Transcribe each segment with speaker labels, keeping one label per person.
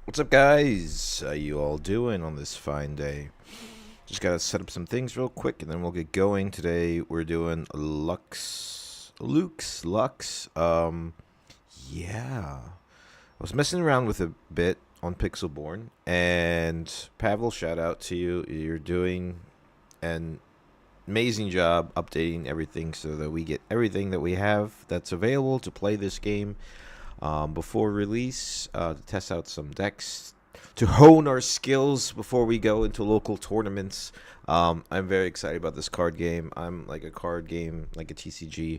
Speaker 1: What's up, guys? How you all doing on this fine day? Just gotta set up some things real quick, and then we'll get going. Today we're doing Luke's Lux. Yeah. I was messing around with a bit on Pixelborn, and Pavel, shout out to you. You're doing an amazing job updating everything so that we get everything that we have that's available to play this game before release, to test out some decks, to hone our skills before we go into local tournaments. I'm very excited about this card game. I'm like a card game, like a TCG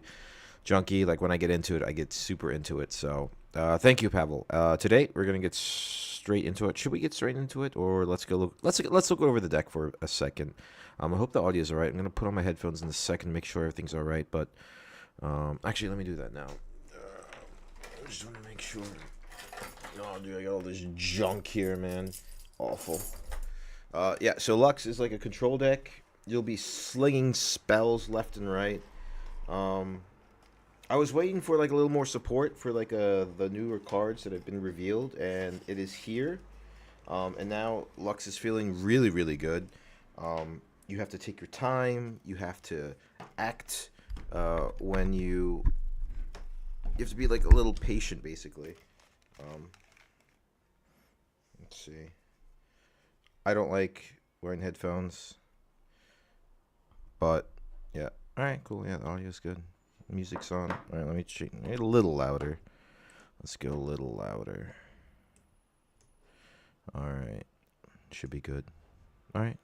Speaker 1: junkie. Like when I get into it, I get super into it. So thank you, Pavel. Today we're gonna get straight into it. Should we get straight into it, or let's go look? Let's look over the deck for a second. I hope the audio is alright. I'm gonna put on my headphones in a second, make sure everything's alright. But actually, let me do that now. I just want to make sure. Oh, dude, I got all this junk here, man. Awful. Yeah, so Lux is like a control deck. You'll be slinging spells left and right. I was waiting for like a little more support for like the newer cards that have been revealed, and it is here. And now Lux is feeling really, really good. You have to take your time. You have to act when you have to be like a little patient, basically. Let's see. I don't like wearing headphones, but yeah. All right, cool. Yeah, the audio's good. Music's on. All right, let me change it a little louder. Let's go a little louder. All right, should be good. All right.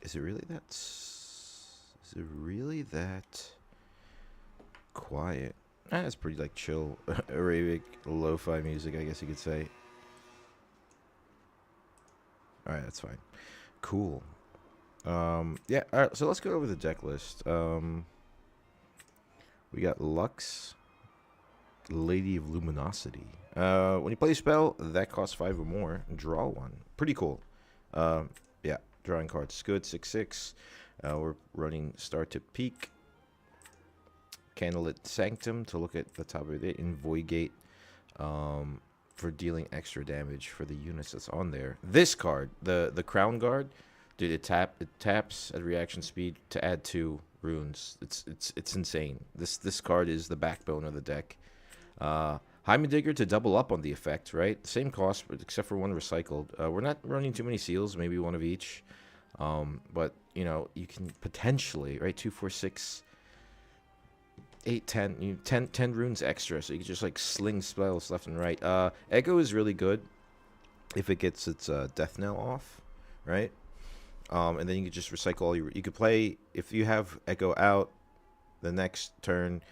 Speaker 1: Is it really that? Is it really that quiet? It's pretty like chill, Arabic lo-fi music, I guess you could say. All right, that's fine. Cool. Yeah. All right. So let's go over the deck list. We got Lux, Lady of Luminosity. When you play a spell that costs 5 or more, draw one. Pretty cool. Yeah. Drawing cards. Good. 6/6. We're running Start to Peak. Candlelit Sanctum to look at the top of it. And Void Gate for dealing extra damage for the units that's on there. This card, the Crown Guard, dude, it taps at reaction speed to add 2 runes. It's insane. This card is the backbone of the deck. Hymen Digger to double up on the effect, right? Same cost, but except for 1 recycled. We're not running too many seals, maybe 1 of each. But, you know, you can potentially, right, 2, 4, 6, 8, 10, 10 runes extra, so you can just, like, sling spells left and right. Echo is really good if it gets its death knell off, right? And then you can just recycle all your... You could play... If you have Echo out, the next turn,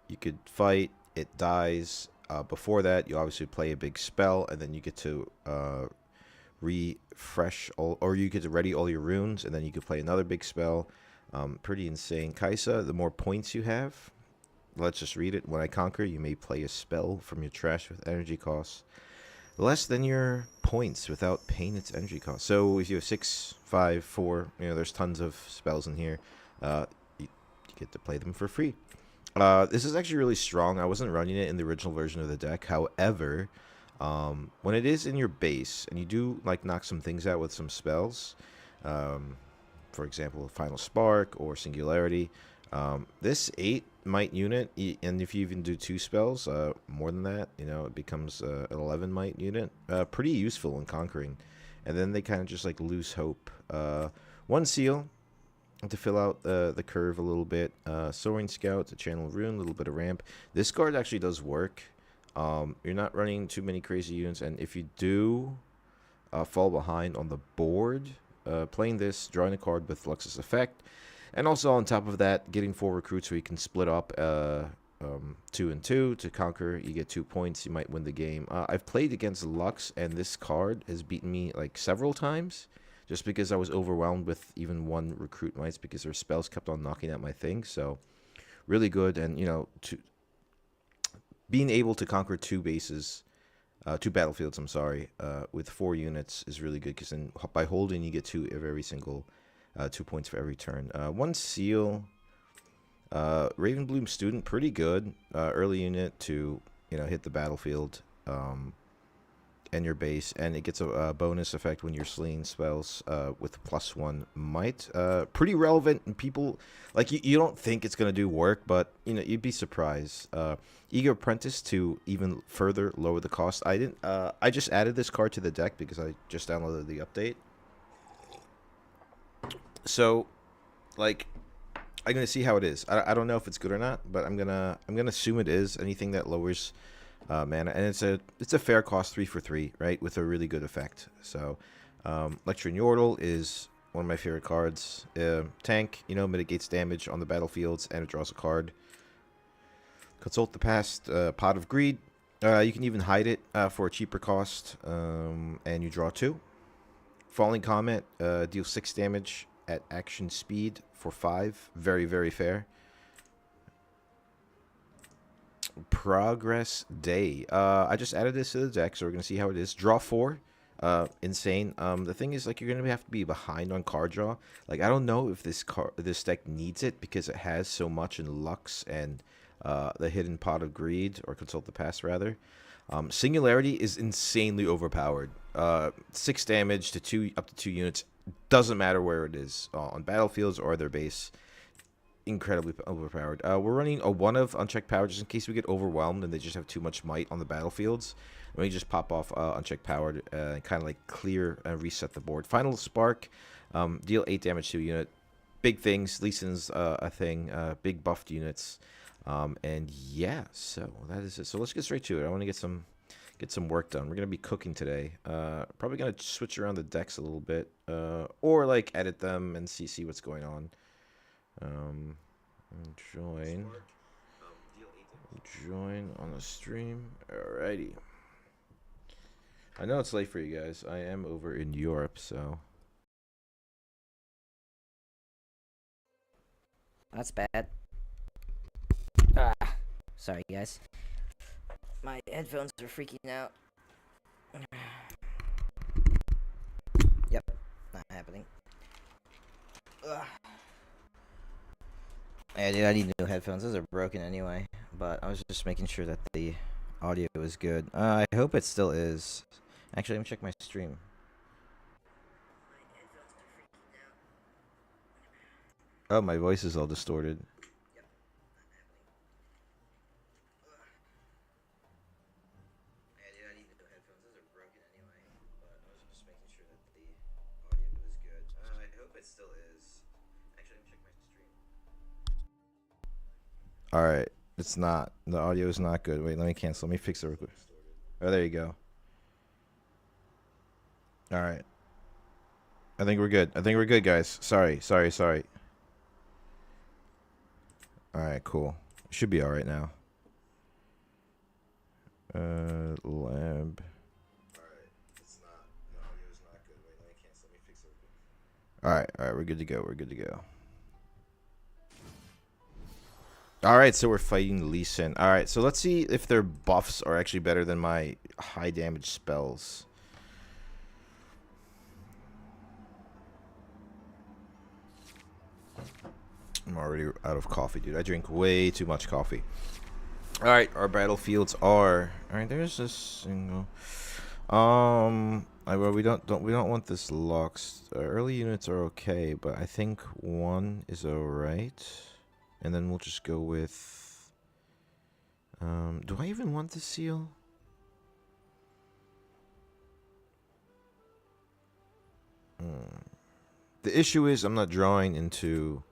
Speaker 1: you could fight, it dies. Before that, you obviously play a big spell, and then you get to refresh all, or you get to ready all your runes, and then you could play another big spell. Pretty insane. Kaisa, the more points you have, let's just read it. When I conquer, you may play a spell from your trash with energy costs less than your points without paying its energy cost. So if you have 6, 5, 4, you know, there's tons of spells in here. You get to play them for free. This is actually really strong. I wasn't running it in the original version of the deck. However, when it is in your base and you do like knock some things out with some spells, for example, Final Spark or Singularity, this 8 might unit, and if you even do 2 spells, more than that, you know, it becomes an 11 might unit. Pretty useful in conquering. And then they kind of just like lose hope. 1 seal to fill out the curve a little bit. Soaring Scout to channel rune, a little bit of ramp. This card actually does work. You're not running too many crazy units, and if you do fall behind on the board, playing this, drawing a card with Lux's effect, and also on top of that, getting 4 recruits so you can split up 2 and 2 to conquer. You get 2 points. You might win the game. I've played against Lux, and this card has beaten me like several times, just because I was overwhelmed with even 1 recruit mites because their spells kept on knocking at my thing. So really good, and you know, being able to conquer 2 bases, 2 battlefields, I'm sorry, with 4 units is really good, because then by holding you get 2 of every single 2 points for every turn. 1 seal Ravenbloom Student, pretty good. Early unit to, hit the battlefield and your base, and it gets a bonus effect when you're slinging spells with +1 might. Pretty relevant, and people, like, you don't think it's going to do work, but, you'd be surprised. Eager Apprentice to even further lower the cost. I just added this card to the deck because I just downloaded the update. So, like, I'm gonna see how it is. I don't know if it's good or not, but I'm gonna assume it is. Anything that lowers mana, and it's a fair cost, 3 for 3, right, with a really good effect. So, Lectrin Yordle is one of my favorite cards. Tank, mitigates damage on the battlefields, and it draws a card. Consult the Past, Pot of Greed. You can even hide it for a cheaper cost, and you draw 2. Falling Comet deals 6 damage at action speed for 5. Very, very fair. Progress Day. I just added this to the deck, so we're going to see how it is. Draw 4. Insane. The thing is, like, you're going to have to be behind on card draw. Like, I don't know if this deck needs it because it has so much in Lux and the Hidden Pot of Greed, or Consult the Past, rather. Singularity is insanely overpowered. 6 damage to up to 2 units. Doesn't matter where it is, on battlefields or their base. Incredibly overpowered. We're running a 1 of Unchecked Power just in case we get overwhelmed and they just have too much might on the battlefields. And we just pop off Unchecked Power and kind of like clear and reset the board. Final Spark, deal 8 damage to a unit. Big things. Lee Sin's a thing. Big buffed units. And yeah, so that is it. So let's get straight to it. I want to get some work done. We're gonna be cooking today. Probably gonna switch around the decks a little bit, or like edit them and see what's going on. Join on the stream. Alrighty. I know it's late for you guys. I am over in Europe, so
Speaker 2: that's bad. Sorry guys. My headphones are freaking out. Yep, not happening. Ugh. Yeah, dude, I need new headphones. Those are broken anyway. But I was just making sure that the audio was good. I hope it still is. Actually, let me check my stream.
Speaker 1: Oh, my voice is all distorted. Alright, it's not. The audio is not good. Wait, let me cancel. Let me fix it real quick. Oh, there you go. Alright. I think we're good. I think we're good, guys. Sorry. Alright, cool. Should be alright now. Lab. Alright, it's not. The audio is not good. Wait, let me cancel. Let me fix it. Alright, we're good to go. We're good to go. Alright, so we're fighting Lee Sin. Alright, so let's see if their buffs are actually better than my high damage spells. I'm already out of coffee, dude. I drink way too much coffee. Alright, our battlefields are... Alright, there's this single... well, we don't want this Lux. Early units are okay, but I think 1 is alright. And then we'll just go with... do I even want the seal? The issue is I'm not drawing into...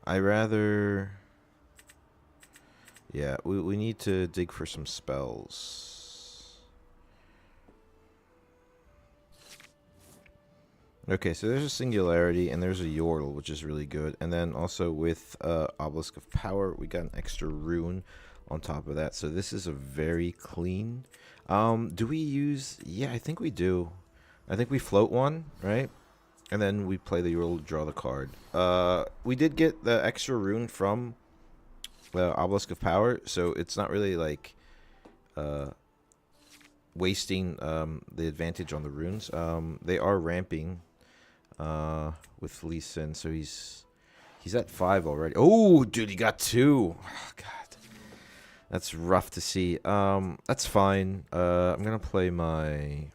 Speaker 1: I rather... Yeah, we need to dig for some spells. Okay, so there's a Singularity, and there's a Yordle, which is really good. And then also with Obelisk of Power, we got an extra rune on top of that. So this is a very clean. Do we use... Yeah, I think we do. I think we float 1, right? And then we play the Yordle to draw the card. We did get the extra rune from the Obelisk of Power, so it's not really like wasting the advantage on the runes. They are ramping with Lee Sin, so he's He's at 5 already. Oh, dude, he got 2. Oh, God. That's rough to see. That's fine. I'm gonna play my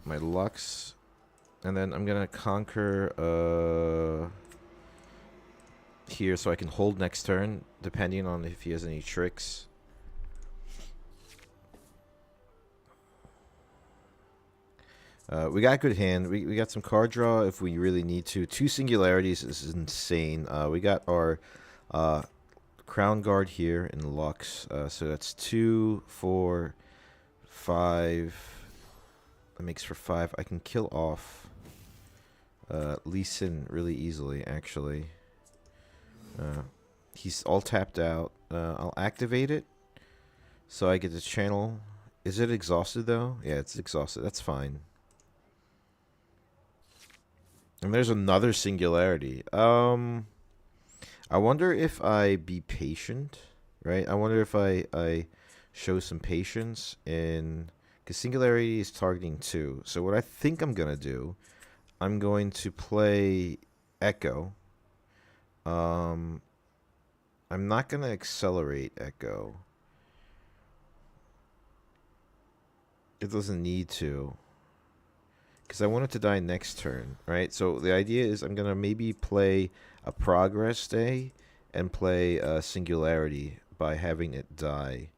Speaker 1: Lux, and then I'm gonna conquer here so I can hold next turn, depending on if he has any tricks. We got a good hand. We got some card draw if we really need to. 2 singularities is insane. We got our Crown Guard here in Lux. So that's 2, 4, 5. That makes for 5. I can kill off Lee Sin really easily, actually. He's all tapped out. I'll activate it so I get to channel. Is it exhausted, though? Yeah, it's exhausted. That's fine. And there's another singularity. I wonder if I be patient, right? I wonder if I show some patience in... Because singularity is targeting 2. So what I think I'm going to do, I'm going to play Echo. I'm not going to accelerate Echo. It doesn't need to. Because I want it to die next turn, right? So the idea is I'm going to maybe play a Progress Day and play a Singularity by having it die.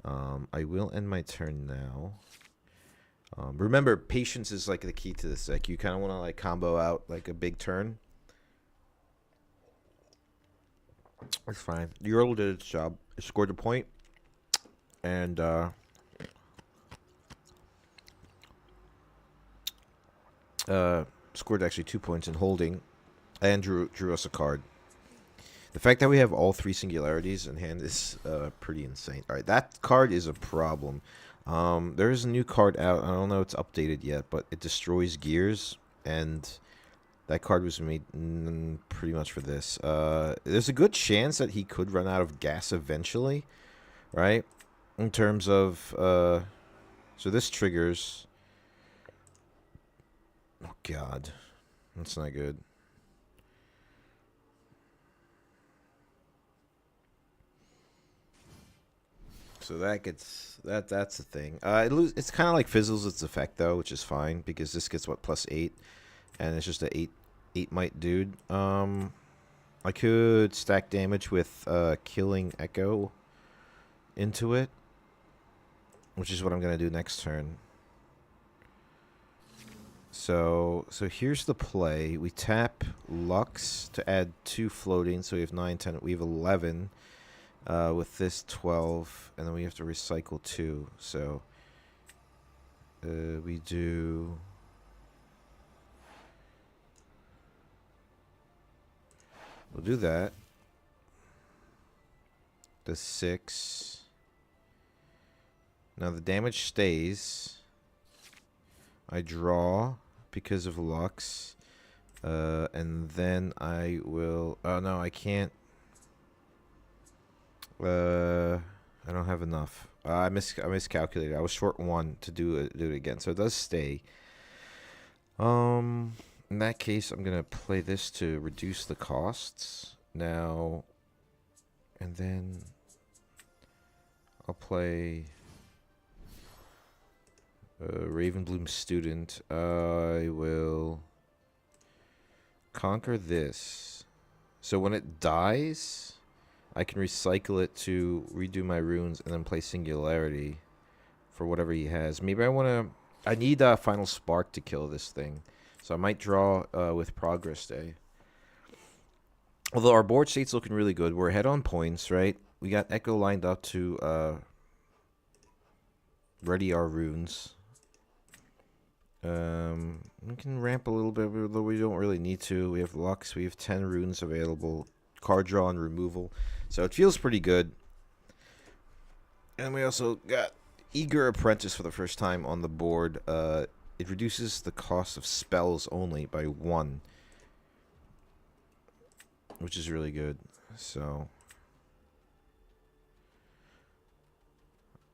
Speaker 1: I will end my turn now. Remember, patience is like the key to this deck. You kind of want to like combo out like a big turn. It's fine. Ural did its job. It scored a point. And scored actually 2 points in holding, and drew us a card. The fact that we have all 3 singularities in hand is pretty insane. All right, that card is a problem. There is a new card out. I don't know if it's updated yet, but it destroys gears, and that card was made pretty much for this. There's a good chance that he could run out of gas eventually, right? In terms of so this triggers. Oh God, that's not good. So that gets that's the thing. It's kind of like fizzles its effect though, which is fine because this gets what +8, and it's just a 8 might dude. I could stack damage with killing Echo into it, which is what I'm gonna do next turn. So here's the play. We tap Lux to add 2 floating, so we have 9, 10. We have 11. With this 12, and then we have to recycle 2. So we do. We'll do that. The 6. Now the damage stays. I draw because of Lux, and then I will. Oh no, I can't. I don't have enough. I miscalculated. I was short 1 to do it again, so it does stay. In that case, I'm gonna play this to reduce the costs now, and then I'll play Ravenbloom Student. I will conquer this. So when it dies, I can recycle it to redo my runes and then play Singularity for whatever he has. Maybe I need a Final Spark to kill this thing. So I might draw with Progress Day. Although our board state's looking really good. We're ahead on points, right? We got Echo lined up to ready our runes. We can ramp a little bit, although we don't really need to. We have Lux. We have 10 runes available. Card draw and removal. So it feels pretty good. And we also got Eager Apprentice for the first time on the board. It reduces the cost of spells only by 1. Which is really good. So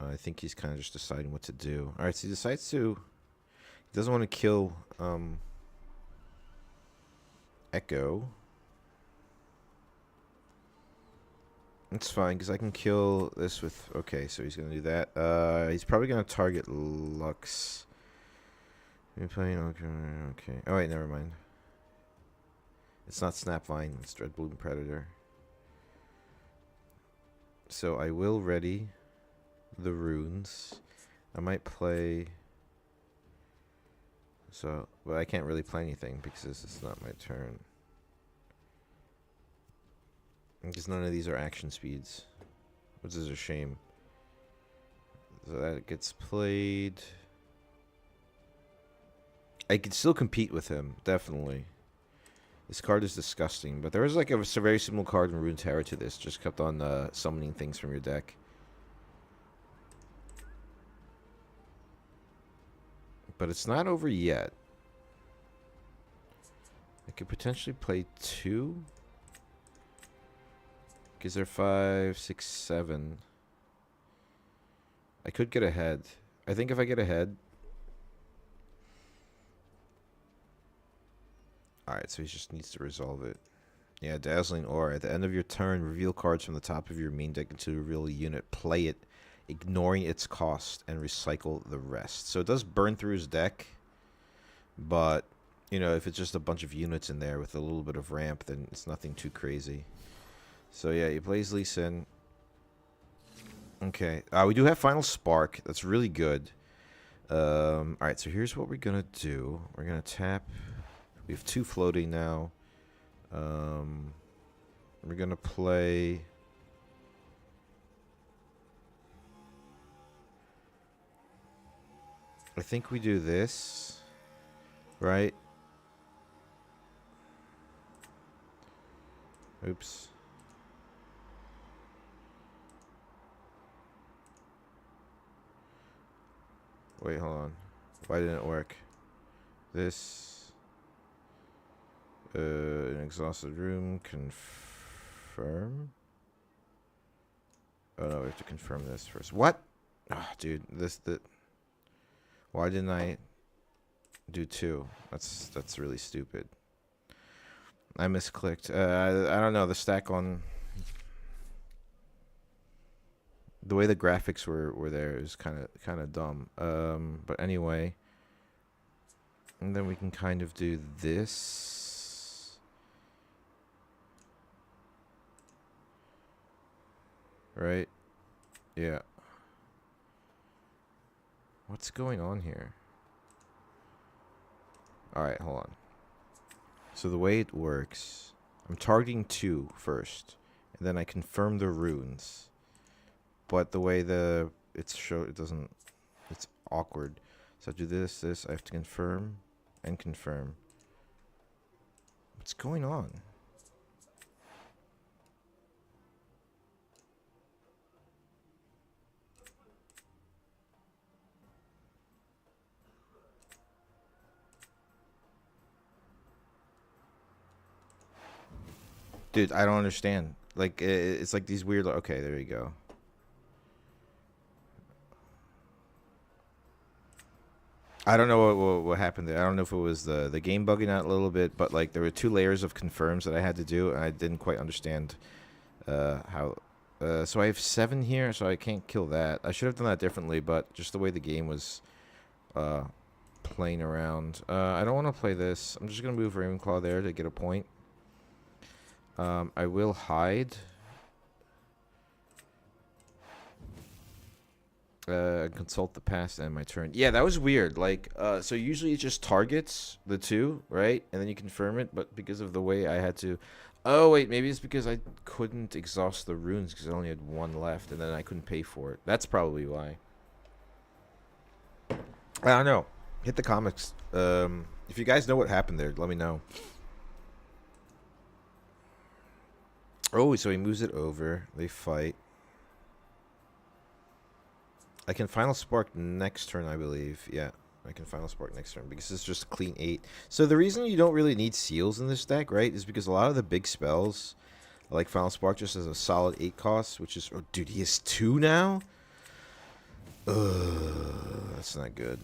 Speaker 1: I think he's kind of just deciding what to do. Alright, so he decides to... He doesn't want to kill Echo. It's fine, because I can kill this with... Okay, so he's going to do that. He's probably going to target Lux. You're playing... Okay. Oh, wait, never mind. It's not Snapvine. It's Dreadbloom Predator. So I will ready the runes. I might play... So, but I can't really play anything because this is not my turn. Because none of these are action speeds, which is a shame. So that gets played. I could still compete with him, definitely. This card is disgusting, but there was like a very similar card in Runeterra to this. Just kept on summoning things from your deck. But it's not over yet. I could potentially play 2. Because they're 5, 6, 7. I could get ahead. I think if I get ahead... Alright, so he just needs to resolve it. Yeah, Dazzling Aura. At the end of your turn, reveal cards from the top of your main deck into a reveal unit. Play it, ignoring its cost, and recycle the rest. So it does burn through his deck. But, you know, if it's just a bunch of units in there with a little bit of ramp, then it's nothing too crazy. So yeah, he plays Lee Sin. Okay. We do have Final Spark. That's really good. Alright, so here's what we're going to do. We're going to tap. We have 2 floating now. We're going to play... I think we do this. Right? Oops. Wait, hold on. Why didn't it work? This. An exhausted room. Confirm. Oh no, we have to confirm this first. What? Oh, dude, why didn't I do 2? That's really stupid. I misclicked. I don't know. The stack on... The way the graphics were there is kind of dumb. But anyway, and then we can kind of do this, right? Yeah. What's going on here? All right, hold on. So the way it works, I'm targeting 2 first, and then I confirm the runes. But the way it doesn't, it's awkward. So I do this, I have to confirm, and confirm. What's going on? Dude, I don't understand. Like, it's like these weird... Okay, there you go. I don't know what happened there. I don't know if it was the game bugging out a little bit, but like there were 2 layers of confirms that I had to do, and I didn't quite understand how. So I have 7 here, so I can't kill that. I should have done that differently, but just the way the game was playing around. I don't want to play this. I'm just gonna move Ravenclaw there to get a point. I will hide. Consult the past and my turn. Yeah, that was weird. Like, so usually it just targets the 2, right? And then you confirm it, but because of the way I had to... Oh, wait, maybe it's because I couldn't exhaust the runes because I only had 1 left, and then I couldn't pay for it. That's probably why. I don't know. Hit the comments. If you guys know what happened there, let me know. Oh, so he moves it over. They fight. I can Final Spark next turn, I believe. Yeah, I can Final Spark next turn because it's just a clean 8. So the reason you don't really need seals in this deck, right, is because a lot of the big spells, like Final Spark, just has a solid 8 cost, which is... Oh, dude, he has 2 now? Ugh, that's not good.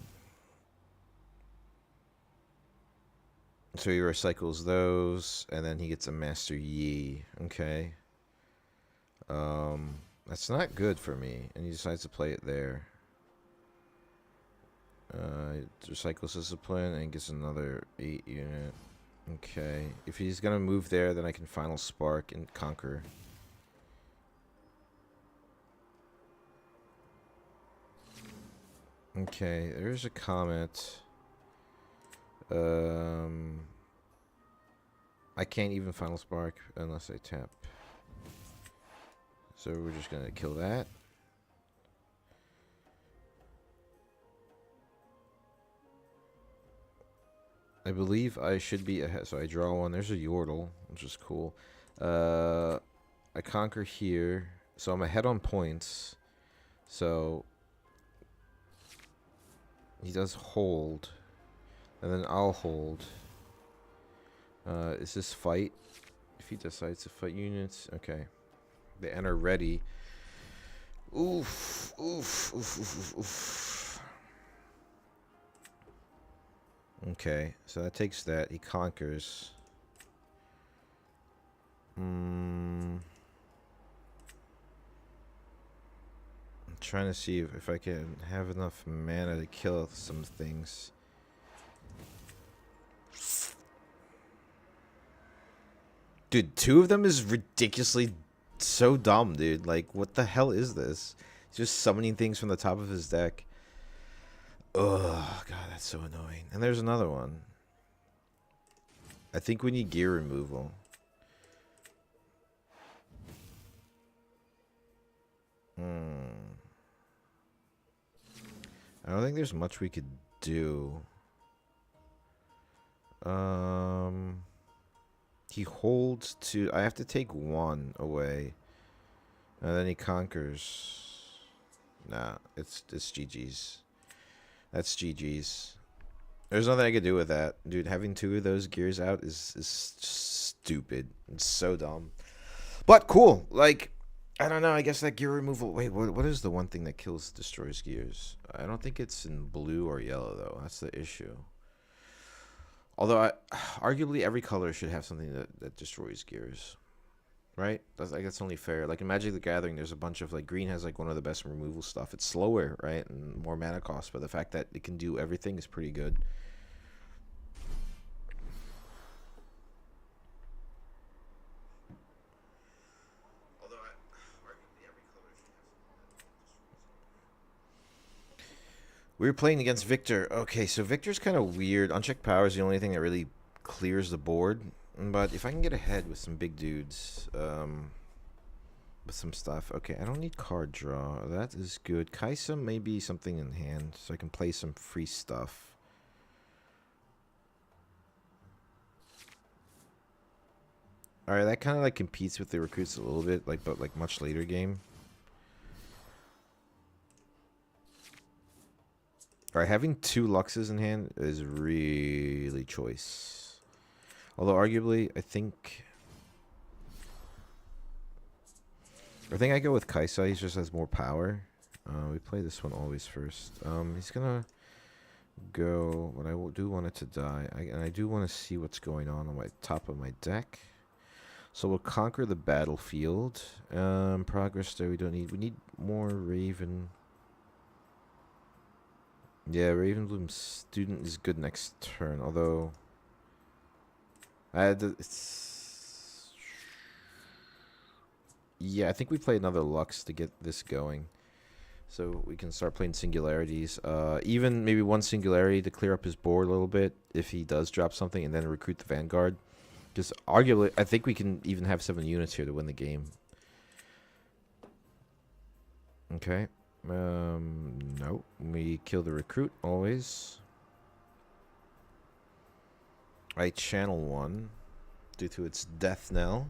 Speaker 1: So he recycles those, and then he gets a Master Yi. Okay. That's not good for me. And he decides to play it there. Recycles discipline and gets another 8 unit. Okay. If he's gonna move there, then I can final spark and conquer. Okay, there's a comet. I can't even final spark unless I tap. So we're just gonna kill that. I believe I should be ahead. So I draw one. There's a Yordle, which is cool. I conquer here. So I'm ahead on points. So he does hold. And then I'll hold. Is this fight? If he decides to fight units. Okay. They enter ready. Oof. Oof. Oof. Oof. Oof. Okay. So that takes that. He conquers. I'm trying to see if I can have enough mana to kill some things. Dude, 2 of them is ridiculously so dumb, dude. Like, what the hell is this? He's just summoning things from the top of his deck. Ugh, God, that's so annoying. And there's another one. I think we need gear removal. I don't think there's much we could do. He holds 2. I have to take 1 away. And then he conquers. Nah, it's GG's. That's GG's. There's nothing I could do with that. Dude, having 2 of those gears out is stupid. It's so dumb. But cool. Like, I don't know. I guess that gear removal... Wait, what is the one thing that destroys gears? I don't think it's in blue or yellow, though. That's the issue. Although, arguably, every color should have something that destroys gears. Right? That's only fair. Like, in Magic the Gathering, there's a bunch of... Like, green has, like, one of the best removal stuff. It's slower, right? And more mana cost. But the fact that it can do everything is pretty good. We were playing against Victor. Okay, so Victor's kind of weird. Unchecked power is the only thing that really clears the board. But if I can get ahead with some big dudes, with some stuff. Okay, I don't need card draw. That is good. Kaisa may be something in hand, so I can play some free stuff. Alright, that kind of like competes with the recruits a little bit, like but like much later game. Alright, having 2 Luxes in hand is really choice. Although arguably, I think I go with Kaisa. He just has more power. We play this one always first. He's gonna go. But I do want it to die. And I do want to see what's going on my top of my deck. So we'll conquer the battlefield. Progress there. We don't need. We need more Raven. Yeah, Ravenbloom student is good next turn. Although, yeah, I think we play another Lux to get this going, so we can start playing singularities. Even maybe 1 singularity to clear up his board a little bit if he does drop something, and then recruit the Vanguard. Just arguably, I think we can even have 7 units here to win the game. Okay. No. We kill the recruit always. I channel 1 due to its death knell.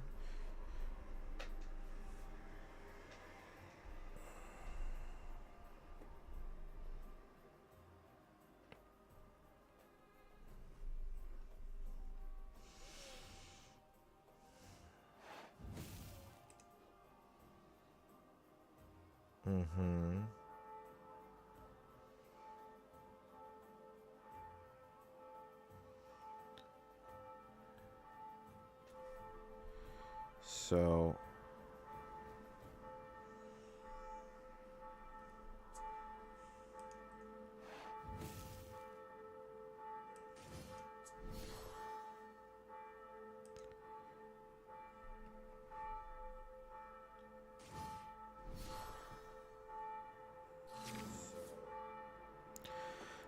Speaker 1: So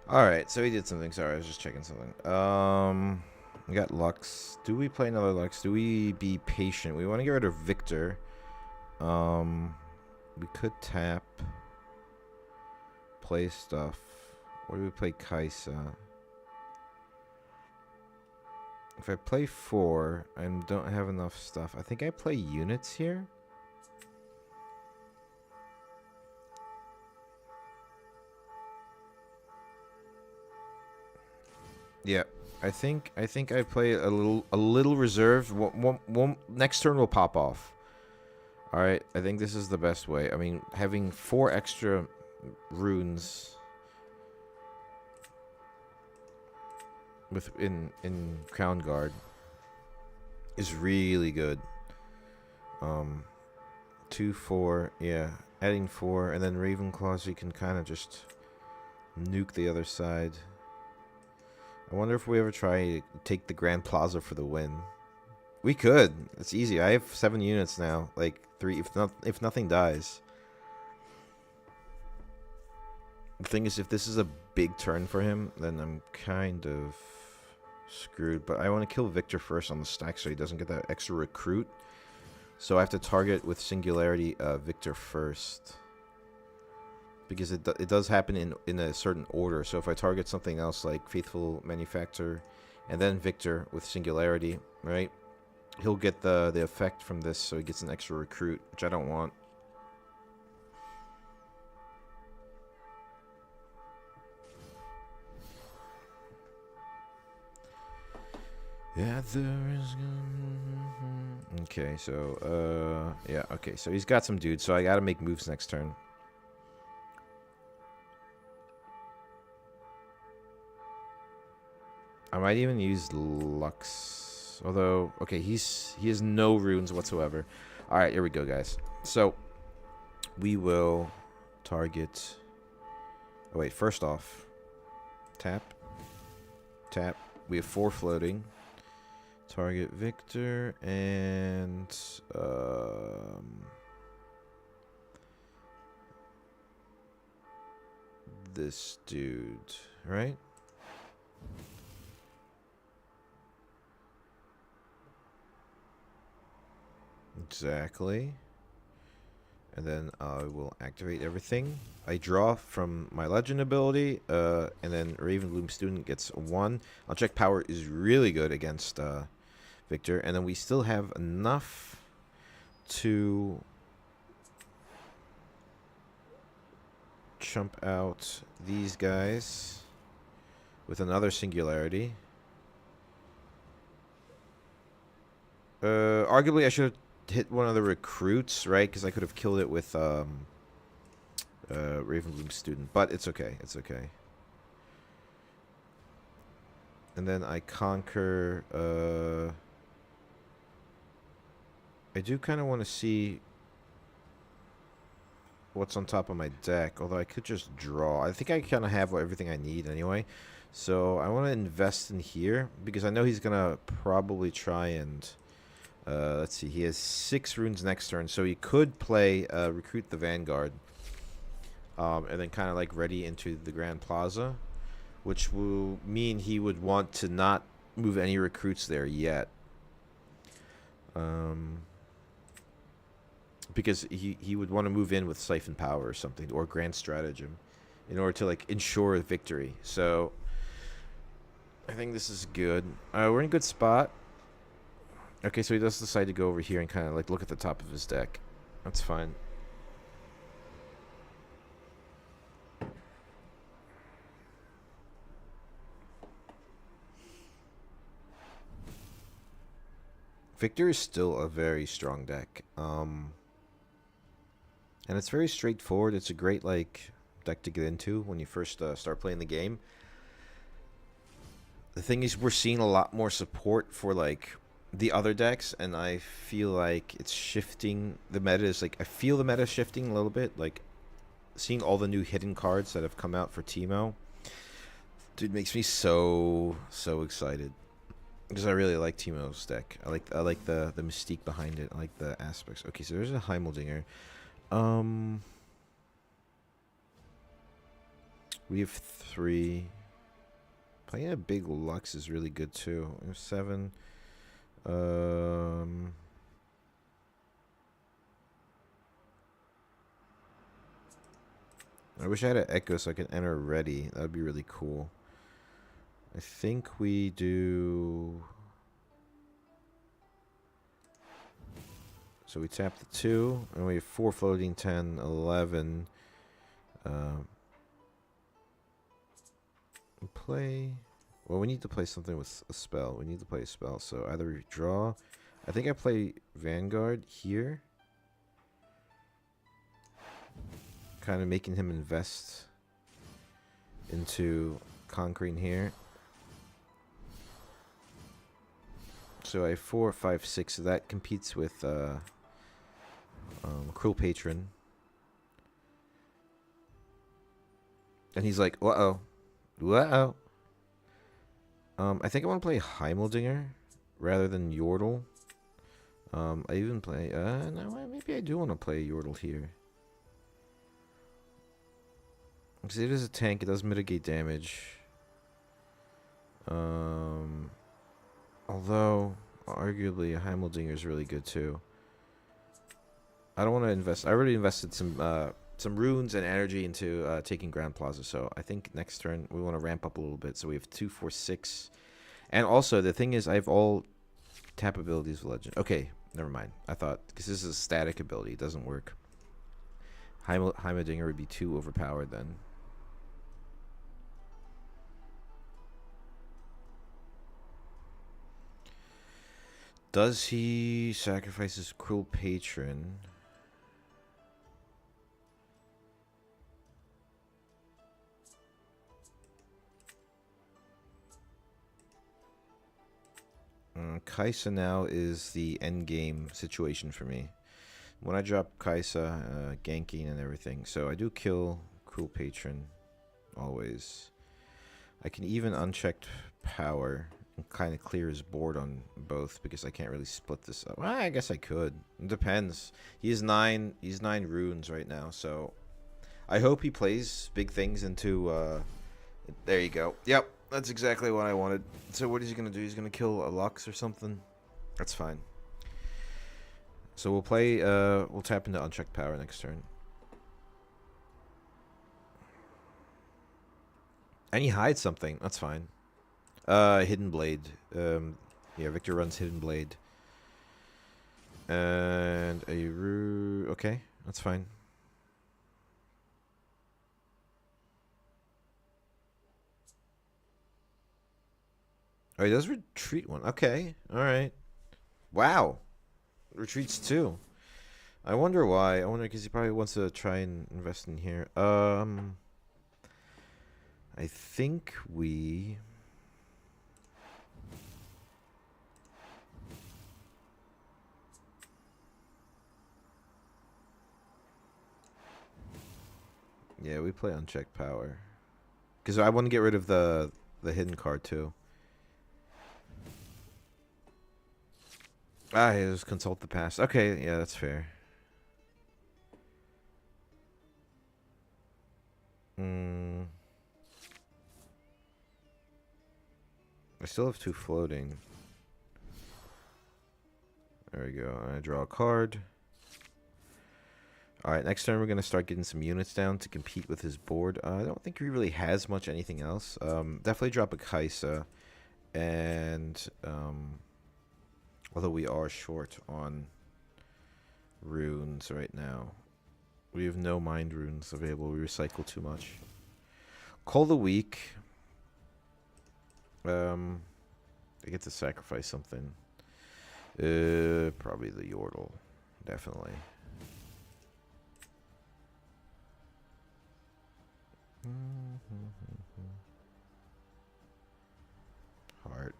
Speaker 1: All right, so he did something. Sorry, I was just checking something. We got Lux. Do we play another Lux? Do we be patient? We want to get rid of Victor. We could tap, play stuff. What do we play? Kaisa. If I play 4 and don't have enough stuff, I think I play units here. Yeah, I think I play a little reserved. One next turn will pop off. All right, I think this is the best way. I mean, having 4 extra runes in Crown Guard is really good. 2, 4, yeah, adding 4, and then Ravenclaw, so you can kind of just nuke the other side. I wonder if we ever try to take the Grand Plaza for the win. We could. It's easy. I have 7 units now. Like 3, if nothing dies. The thing is, if this is a big turn for him, then I'm kind of screwed. But I want to kill Victor first on the stack so he doesn't get that extra recruit. So I have to target with Singularity Victor first. Because it does happen in a certain order. So if I target something else like Faithful Manufacturer and then Victor with Singularity, right? He'll get the effect from this, so he gets an extra recruit, which I don't want. Yeah, there is. Okay, so yeah, okay, so he's got some dudes, so I gotta make moves next turn. I might even use Lux. Although, okay, he has no runes whatsoever. Alright, here we go, guys. So, we will target... Oh, wait, first off. Tap. Tap. We have 4 floating. Target Victor and... this dude, right? Exactly. And then I will activate everything. I draw from my legend ability, and then Ravenbloom student gets 1. Object power is really good against Victor, and then we still have enough to chump out these guys with another Singularity. Arguably, I should have hit one of the recruits, right? Because I could have killed it with Ravenbloom student, but it's okay. It's okay. And then I conquer. I do kind of want to see what's on top of my deck, although I could just draw. I think I kind of have everything I need anyway. So I want to invest in here because I know he's gonna probably try and. Let's see, he has 6 runes next turn, so he could play Recruit the Vanguard. And then kind of like ready into the Grand Plaza, which will mean he would want to not move any recruits there yet. Because he would want to move in with Siphon Power or something, or Grand Stratagem, in order to like ensure victory. So I think this is good. We're in a good spot. Okay, so he does decide to go over here and kind of like look at the top of his deck. That's fine. Victor is still a very strong deck. And it's very straightforward. It's a great like deck to get into when you first start playing the game. The thing is, we're seeing a lot more support for like the other decks, and I feel like it's shifting. The meta is like, I feel the meta shifting a little bit, like seeing all the new hidden cards that have come out for Teemo. Dude, makes me so excited because I really like Teemo's deck. I like the mystique behind it. I like the aspects. Okay, so there's a Heimeldinger. We have 3. Playing a big Lux is really good too. We have 7. I wish I had an Echo so I could enter ready. That would be really cool. I think we do... So we tap the 2, and we have 4 floating, 10, 11. We play... Well, we need to play something with a spell. We need to play a spell. So either we draw... I think I play Vanguard here. Kind of making him invest into conquering here. So I have 4, 5, 6. So that competes with Cruel Patron. And he's like, uh-oh. Uh-oh. I think I want to play Heimeldinger rather than Yordle. I even play... no, maybe I do want to play Yordle here. Because it is a tank, it does mitigate damage. Although, arguably, a Heimeldinger is really good too. I don't want to invest. I already invested some runes and energy into taking Grand Plaza, so I think next turn we want to ramp up a little bit. So we have 2, 4, 6. And also, the thing is, I have all tap abilities of Legend. Okay, never mind. I thought, because this is a static ability, it doesn't work. Heimeldinger would be too overpowered then. Does he sacrifice his Cruel Patron? Kaisa now is the end game situation for me. When I drop Kaisa, ganking and everything. So I do kill Cruel Patron, always. I can even unchecked power and kind of clear his board on both because I can't really split this up. Well, I guess I could. It depends. He's 9 runes right now, so I hope he plays big things into there you go. Yep, that's exactly what I wanted. So what is he gonna do? He's gonna kill a Lux or something? That's fine. So we'll play we'll tap into unchecked power next turn. And he hides something. That's fine. Hidden Blade. Yeah, Victor runs Hidden Blade. And a okay, that's fine. Oh, he does retreat one. Okay, alright. Wow. Retreats 2. I wonder why. I wonder because he probably wants to try and invest in here. I think we... Yeah, we play unchecked power. Because I want to get rid of the hidden card too. Ah, yeah, just consult the past. Okay, yeah, that's fair. I still have 2 floating. There we go. I draw a card. Alright, next turn we're going to start getting some units down to compete with his board. I don't think he really has much anything else. Definitely drop a Kaisa. And, although we are short on runes right now. We have no mind runes available. We recycle too much. Call the Weak. I get to sacrifice something. Probably the Yordle. Definitely. Heart.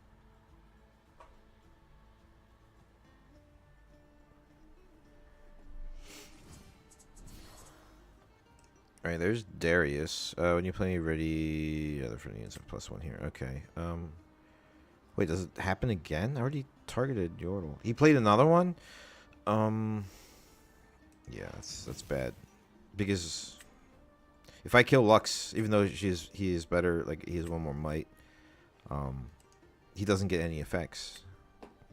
Speaker 1: Alright, there's Darius. When you play ready, other friendly units have +1 here. Okay. Wait, does it happen again? I already targeted Yordle. He played another one? Yeah, that's bad. Because If I kill Lux, even though he is better, like he has one more might, he doesn't get any effects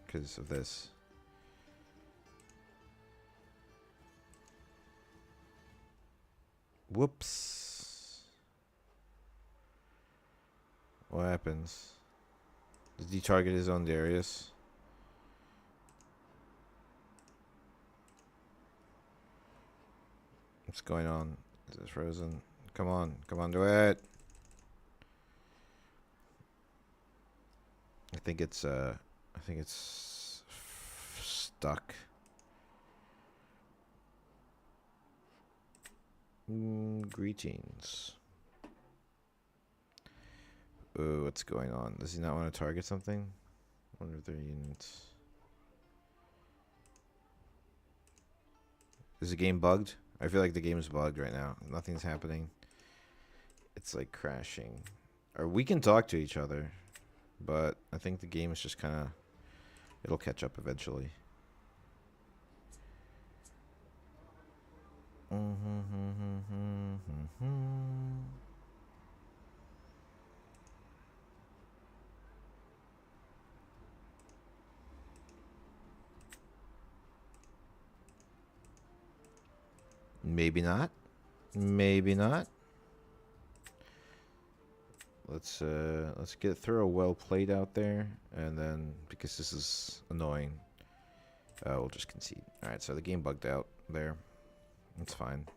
Speaker 1: because of this. Whoops. What happens? Does he target his own Darius? What's going on? Is it frozen? Come on, do it. I think it's stuck. Greetings. Ooh, what's going on? Does he not want to target something? One of their units. Is the game bugged? I feel like the game is bugged right now. Nothing's happening. It's like crashing. Or we can talk to each other, but I think the game is just kind of... It'll catch up eventually. Maybe not. Maybe not. Let's get throw a well played out there, and then because this is annoying, we'll just concede. All right, so the game bugged out there. It's fine.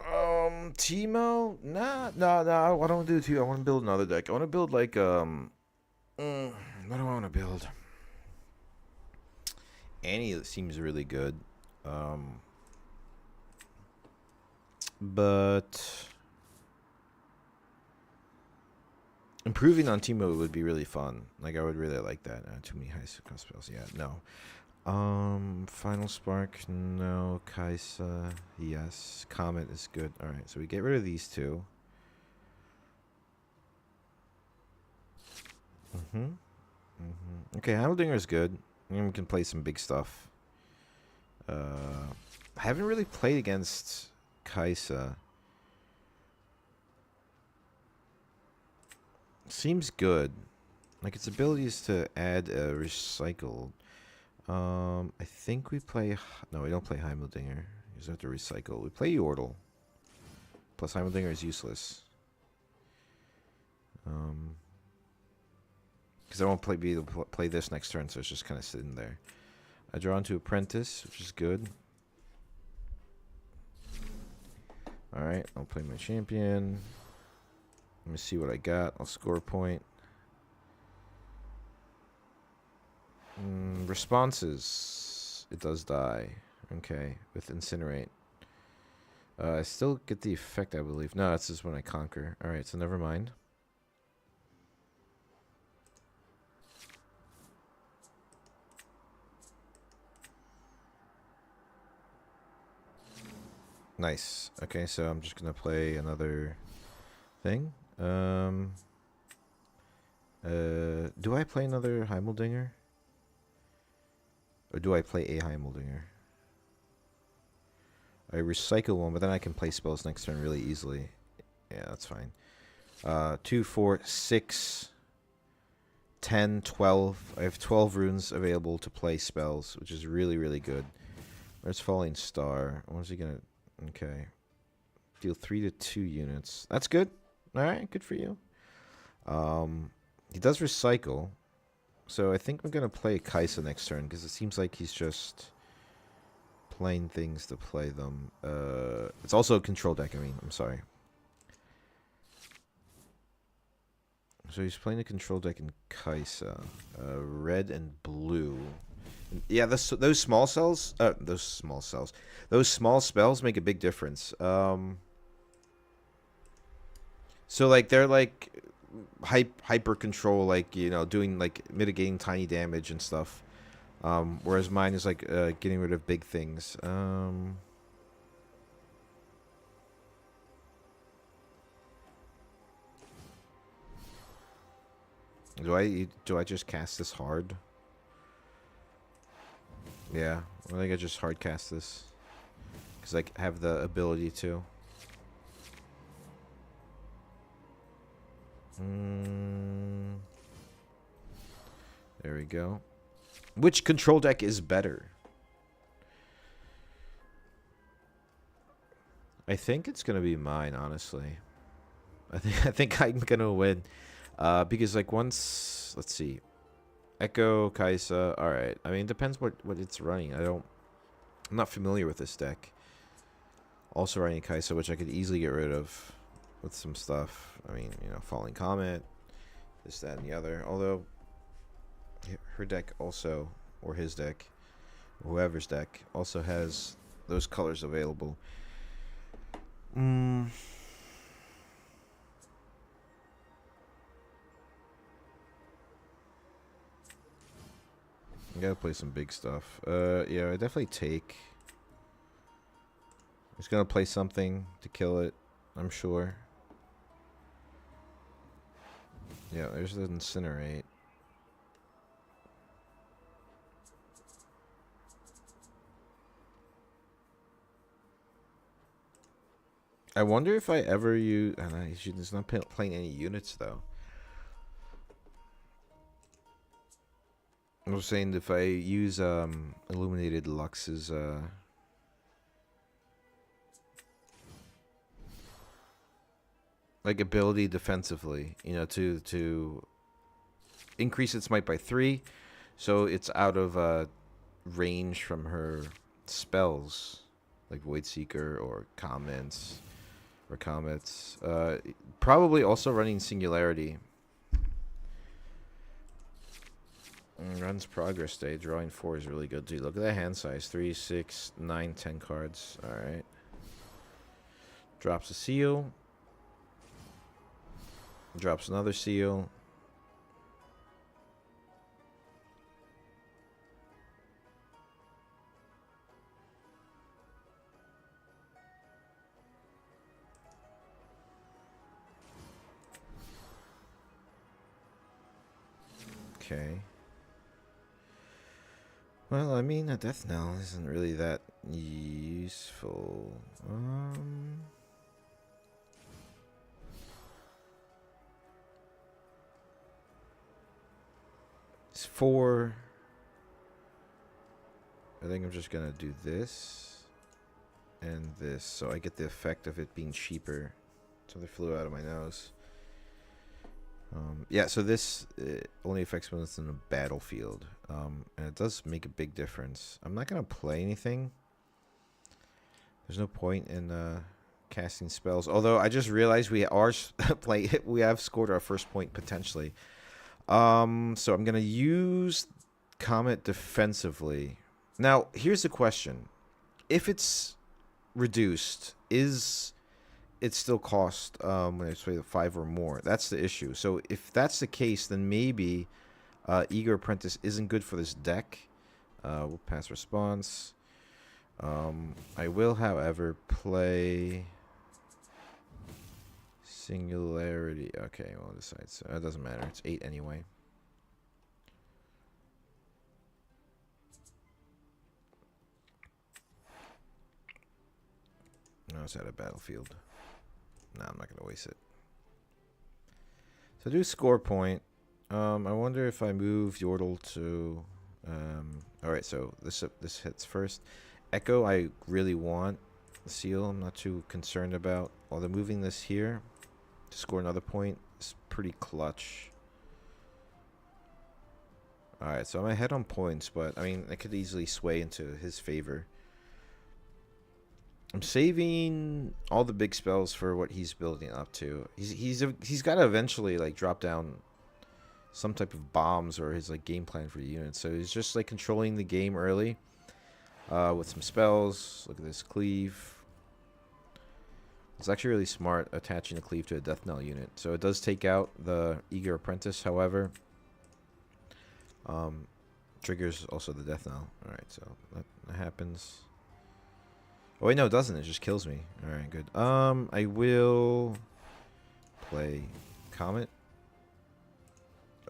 Speaker 1: Teemo? Nah. I don't do Teemo. I want to build another deck. I want to build like what do I want to build? Annie seems really good. But improving on Teemo would be really fun. Like I would really like that. Too many high cost spells. Yeah, no. Final Spark, no. Kaisa, yes. Comet is good. Alright, so we get rid of these two. Okay, Heimeldinger is good. And we can play some big stuff. I haven't really played against Kaisa. Seems good. Like its abilities to add a recycled. I think we play... No, we don't play Heimeldinger. You just have to recycle. We play Yordle. Plus Heimeldinger is useless. Because I won't be able to play this next turn, so it's just kind of sitting there. I draw into Apprentice, which is good. Alright, I'll play my champion. Let me see what I got. I'll score a point. Responses. It does die. Okay, with Incinerate. I still get the effect, I believe. No, it's just when I conquer. Alright, so never mind. Nice. Okay, so I'm just gonna play another thing. Do I play another Heimeldinger? Or do I play a Heimeldinger? I recycle one, but then I can play spells next turn really easily. Yeah, that's fine. 2, 4, 6, 10, 12. I have 12 runes available to play spells, which is really, really good. Where's Falling Star? What's he gonna... Okay. Deal 3 to 2 units. That's good. Alright, good for you. He does recycle. So I think I'm going to play Kaisa next turn, because it seems like he's just playing things to play them. It's also a control deck, I'm sorry. So he's playing a control deck in Kaisa. Red and blue. Yeah, those small cells... those small spells make a big difference. So, like, they're, like, hyper control, like, you know, doing, like, mitigating tiny damage and stuff. Whereas mine is, like, getting rid of big things. Do I just cast this hard? Yeah, I think I just hard cast this. because I have the ability to. There we go. Which control deck is better? I think it's gonna be mine, honestly. I think I'm gonna win, because like once, let's see, Echo, Kaisa. All right. I mean, it depends what it's running. I'm not familiar with this deck. Also running Kaisa, which I could easily get rid of with some stuff. I mean, you know, Falling Comet, this, that, and the other. Although her deck also, or his deck, or whoever's deck, also has those colors available. I gotta play some big stuff. Yeah, I definitely take. He's gonna play something to kill it, I'm sure. Yeah, there's the Incinerate. I wonder if I ever use. He's not playing any units though. I was saying if I use Illuminated Lux's like ability defensively, you know, to increase its might by 3, so it's out of range from her spells like Void Seeker or Comets. Probably also running Singularity. Runs Progress Day. Drawing 4 is really good too. Look at that hand size. 3, 6, 9, 10 cards. Alright. Drops a seal. Drops another seal. Okay. Well, I mean, a death knell isn't really that useful. It's 4. I think I'm just gonna do this and this, so I get the effect of it being cheaper. Something flew out of my nose. Yeah, so this only affects when it's in a battlefield, and it does make a big difference. I'm not gonna play anything. There's no point in casting spells. Although I just realized we have scored our first point potentially. So I'm gonna use Comet defensively. Now, here's the question: if it's reduced, is it still cost when it's 5 or more? That's the issue. So if that's the case, then maybe Eager Apprentice isn't good for this deck. We'll pass response. I will, however, play Singularity. Okay, we'll decide. So it doesn't matter. It's 8 anyway. No, it's out of battlefield. No, I'm not going to waste it. So do score point. I wonder if I move Yordle to... Alright, so this hits first. Echo, I really want the seal. I'm not too concerned about. Although moving this here to score another point is pretty clutch. Alright, so I'm ahead on points, but, I mean, I could easily sway into his favor. I'm saving all the big spells for what he's building up to. He's got to eventually like drop down some type of bombs or his like game plan for the unit. So he's just like controlling the game early with some spells. Look at this cleave. It's actually really smart attaching a cleave to a death knell unit. So it does take out the Eager Apprentice. However, triggers also the death knell. All right, so that happens. Oh wait, no, it doesn't. It just kills me. All right, good. I will play Comet.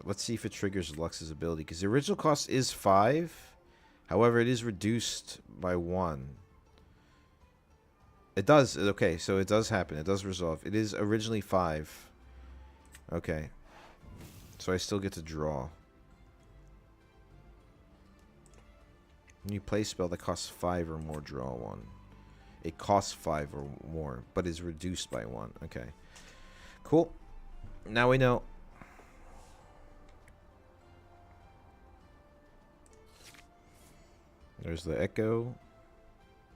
Speaker 1: Let's see if it triggers Lux's ability, because the original cost is 5. However, it is reduced by 1. It does. Okay, so it does happen. It does resolve. It is originally 5. Okay. So I still get to draw. When you play a spell that costs 5 or more, draw 1. It costs 5 or more, but is reduced by 1. Okay. Cool. Now we know. There's the Echo,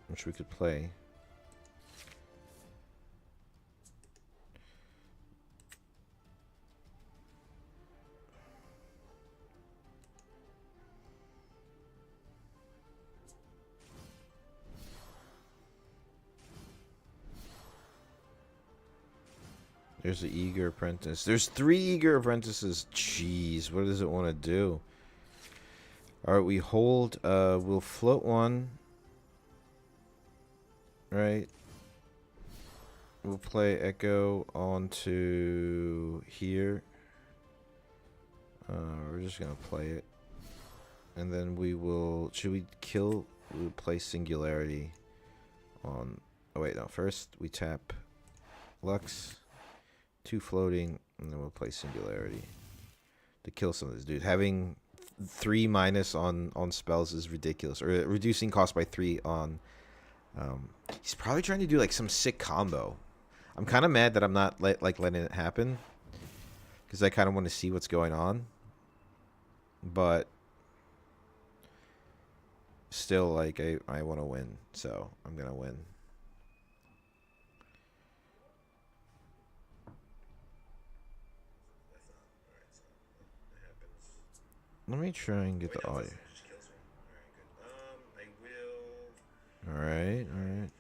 Speaker 1: which we could play. There's the Eager Apprentice. There's 3 Eager Apprentices. Jeez, what does it want to do? Alright, we hold. We'll float 1. Right. We'll play Echo onto here. We're just going to play it. And then we will... Should we kill... We'll play Singularity on... Oh, wait, no. First, we tap Lux. 2 floating, and then we'll play Singularity to kill some of this dude. Having 3 minus on spells is ridiculous. Or reducing cost by 3 on... he's probably trying to do like some sick combo. I'm kind of mad that I'm not letting it happen, because I kind of want to see what's going on. But still, like, I want to win, so I'm gonna win. Let me try and get the audio. Alright, alright.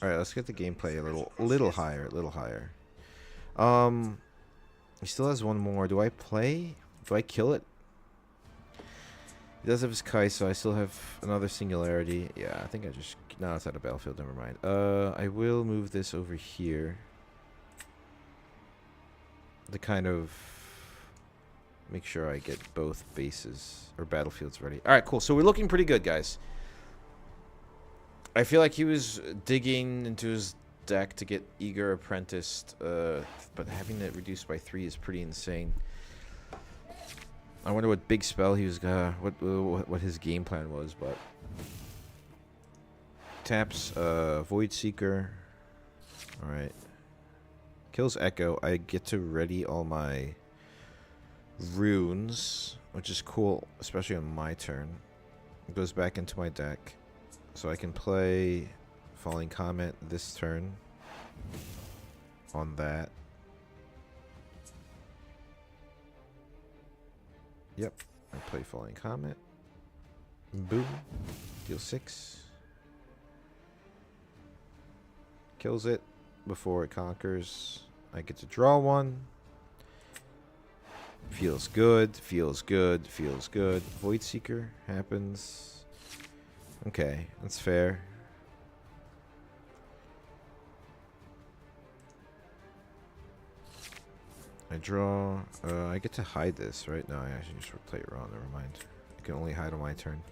Speaker 1: Alright, let's get the gameplay a little higher. He still has 1 more. Do I play? Do I kill it? He does have his Kai, so I still have another Singularity. Yeah, I think I just... No, it's out of battlefield, never mind. I will move this over here. To kind of... make sure I get both bases or battlefields ready. All right, cool. So we're looking pretty good, guys. I feel like he was digging into his deck to get Eager Apprenticed, but having it reduced by 3 is pretty insane. I wonder what big spell he was gonna, what his game plan was, but taps Void Seeker. All right, kills Echo. I get to ready all my runes, which is cool, especially on my turn. It goes back into my deck, so I can play Falling Comet this turn on that. Yep, I play Falling Comet. Boom. Deal 6. Kills it before it conquers. I get to draw 1. Feels good, feels good, feels good. Void Seeker happens. Okay, that's fair. I draw. I get to hide this, right? No, I actually just play it wrong. Never mind. I can only hide on my turn.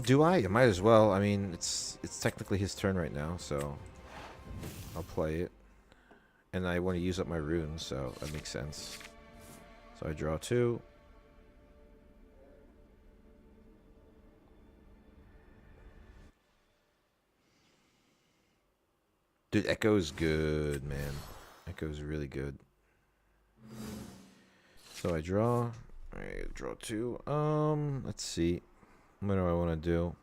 Speaker 1: Do I? I might as well. I mean, it's technically his turn right now, so I'll play it. And I want to use up my runes, so that makes sense. So I draw 2. Dude, Echo's good, man. Echo's really good. So I draw. I draw 2. Let's see. What do I want to do?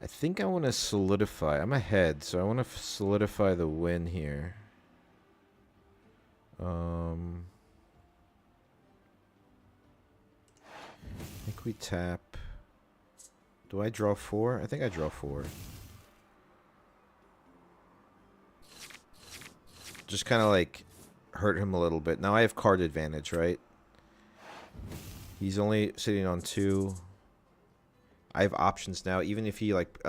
Speaker 1: I think I want to solidify. I'm ahead, so I want to solidify the win here. I think we tap. Do I draw 4? I think I draw 4. Just kind of like hurt him a little bit. Now I have card advantage, right? He's only sitting on 2. I have options now. Even if he like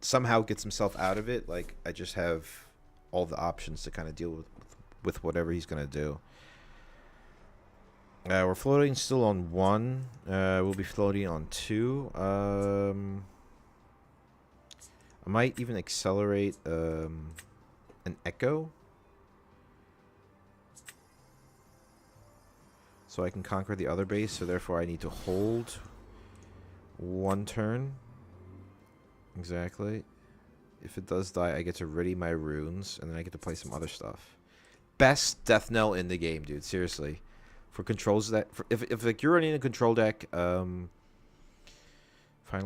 Speaker 1: somehow gets himself out of it, like I just have all the options to kind of deal with whatever he's gonna do. We're floating still on 1. We'll be floating on 2. I might even accelerate an echo, so I can conquer the other base. So therefore, I need to hold 1 turn. Exactly. If it does die, I get to ready my runes, and then I get to play some other stuff. Best death knell in the game, dude. Seriously. For controls that, if like you're running a control deck, Final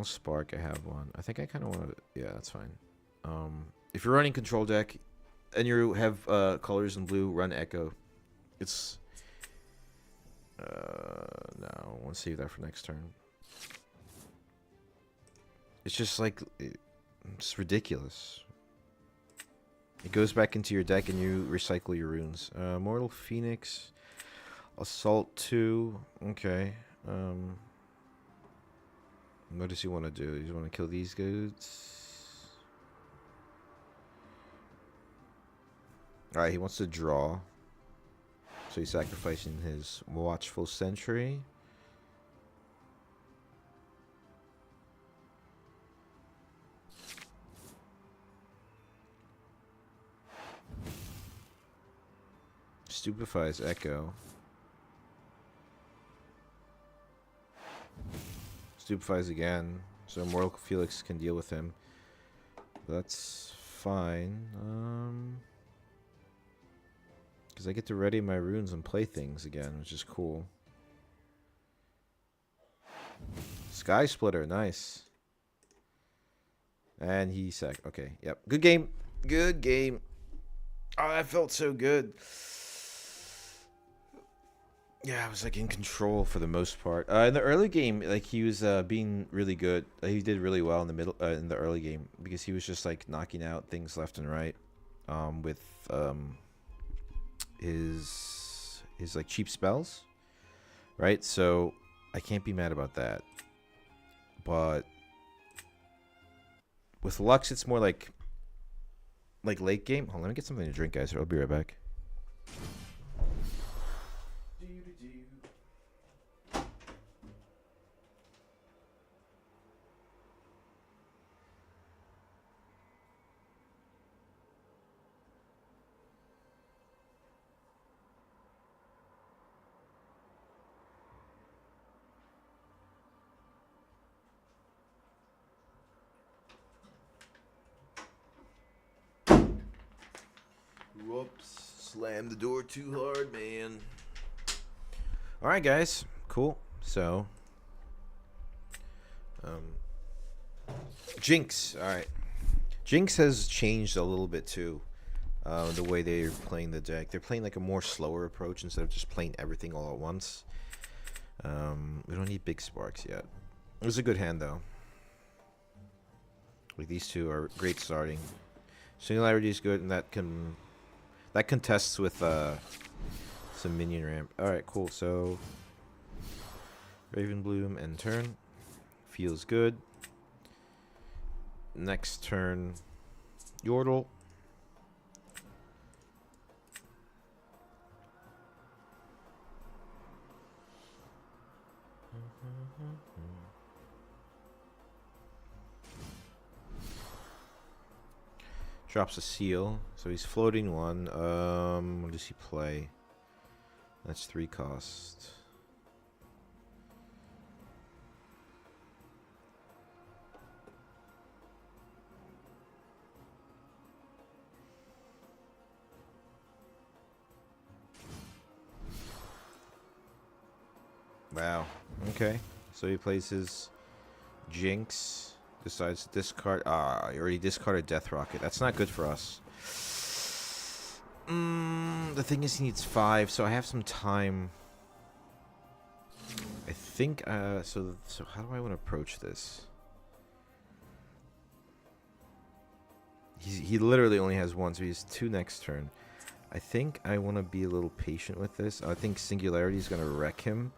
Speaker 1: Spark, I have one. I think I kind of want to. Yeah, that's fine. If you're running control deck, and you have colors in blue, run Echo. It's no, I want to save that for next turn. It's just like it's ridiculous. It goes back into your deck and you recycle your runes. Mortal Phoenix, Assault 2. Okay. What does he want to do? Does he want to kill these dudes? Alright, he wants to draw. So he's sacrificing his Watchful Sentry. Stupefies Echo. Stupefies again. So Mortal Felix can deal with him. That's fine. Because I get to ready my runes and play things again, which is cool. Sky Splitter, nice. And he sacked. Okay, yep. Good game. Good game. Oh, that felt so good. Yeah, I was like in control for the most part. In the early game, like he was being really good. He did really well in the middle, in the early game, because he was just like knocking out things left and right, with his like cheap spells, right? So I can't be mad about that. But with Lux, it's more like late game. Hold on, let me get something to drink, guys. I'll be right back. Whoops. Slammed the door too hard, man. Alright, guys. Cool. So, Jinx. Alright. Jinx has changed a little bit, too. The way they're playing the deck. They're playing like a more slower approach instead of just playing everything all at once. We don't need big sparks yet. It was a good hand, though. Like, these two are great starting. Singularity is good, and that contests with some minion ramp. Alright, cool. So Ravenbloom end turn. Feels good. Next turn, Yordle. Drops a seal, so he's floating 1. What does he play? That's 3 cost. Wow. Okay. So he plays his Jinx. Decides to discard. He already discarded Death Rocket. That's not good for us. The thing is, he needs 5, so I have some time. I think. So how do I want to approach this? He literally only has 1, so he has 2 next turn. I think I want to be a little patient with this. I think Singularity is going to wreck him.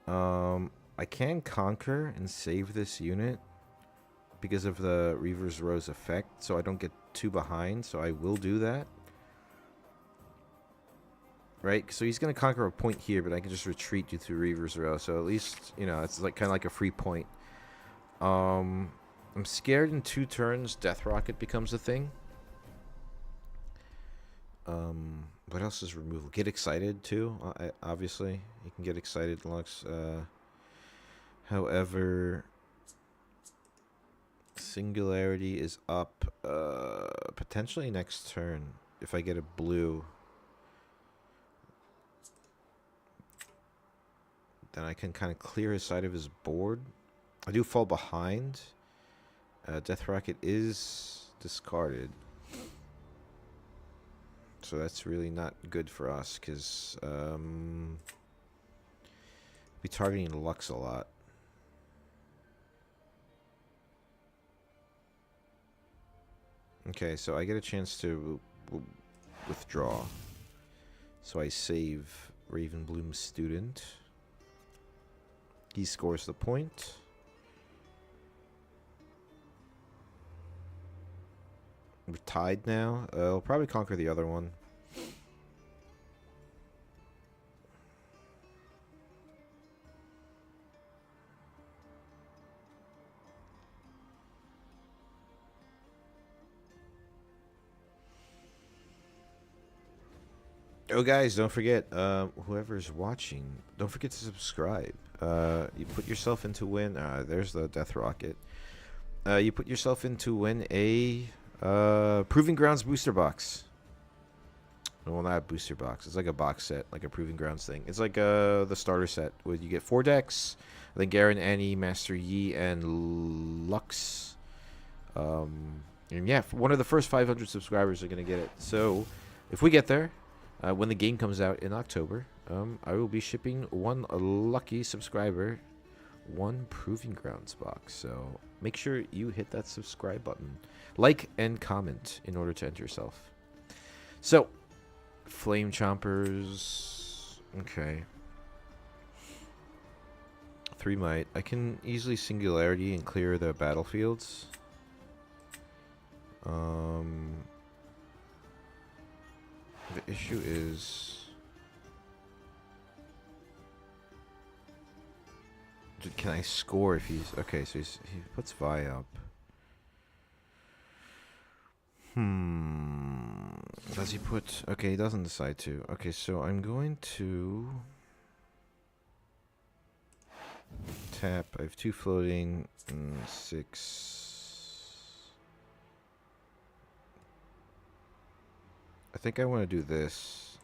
Speaker 1: I can conquer and save this unit because of the Reaver's Rose effect, so I don't get too behind, so I will do that. right? So he's gonna conquer a point here, but I can just retreat due to Reaver's Row. So at least, you know, it's like kind of like a free point. I'm scared in 2 turns Death Rocket becomes a thing. What else is removal? Get excited too. Obviously, you can get excited, Lux. However, Singularity is up potentially next turn if I get a blue. Then I can kind of clear his side of his board. I do fall behind. Death Rocket is discarded. So that's really not good for us because be targeting Lux a lot. Okay, so I get a chance to withdraw. So I save Ravenbloom's student. He scores the point. We're tied now. I'll probably conquer the other one. Oh, guys, don't forget, whoever's watching, don't forget to subscribe. You put yourself in to win. There's the Death Rocket. You put yourself in to win a Proving Grounds booster box. Well, not a booster box. It's like a box set, like a Proving Grounds thing. It's like the starter set where you get 4 decks. I think Garen, Annie, Master Yi, and Lux. And yeah, one of the first 500 subscribers are gonna get it. So, if we get there, when the game comes out in October, I will be shipping one lucky subscriber 1 Proving Grounds box. So make sure you hit that subscribe button, like and comment in order to enter yourself. So, Flame Chompers. Okay. 3 might. I can easily Singularity and clear the battlefields. The issue is, can I score if he's okay? So he puts Vi up. Does he put? Okay, he doesn't decide to. Okay, so I'm going to tap. I have 2 floating and 6. I think I want to do this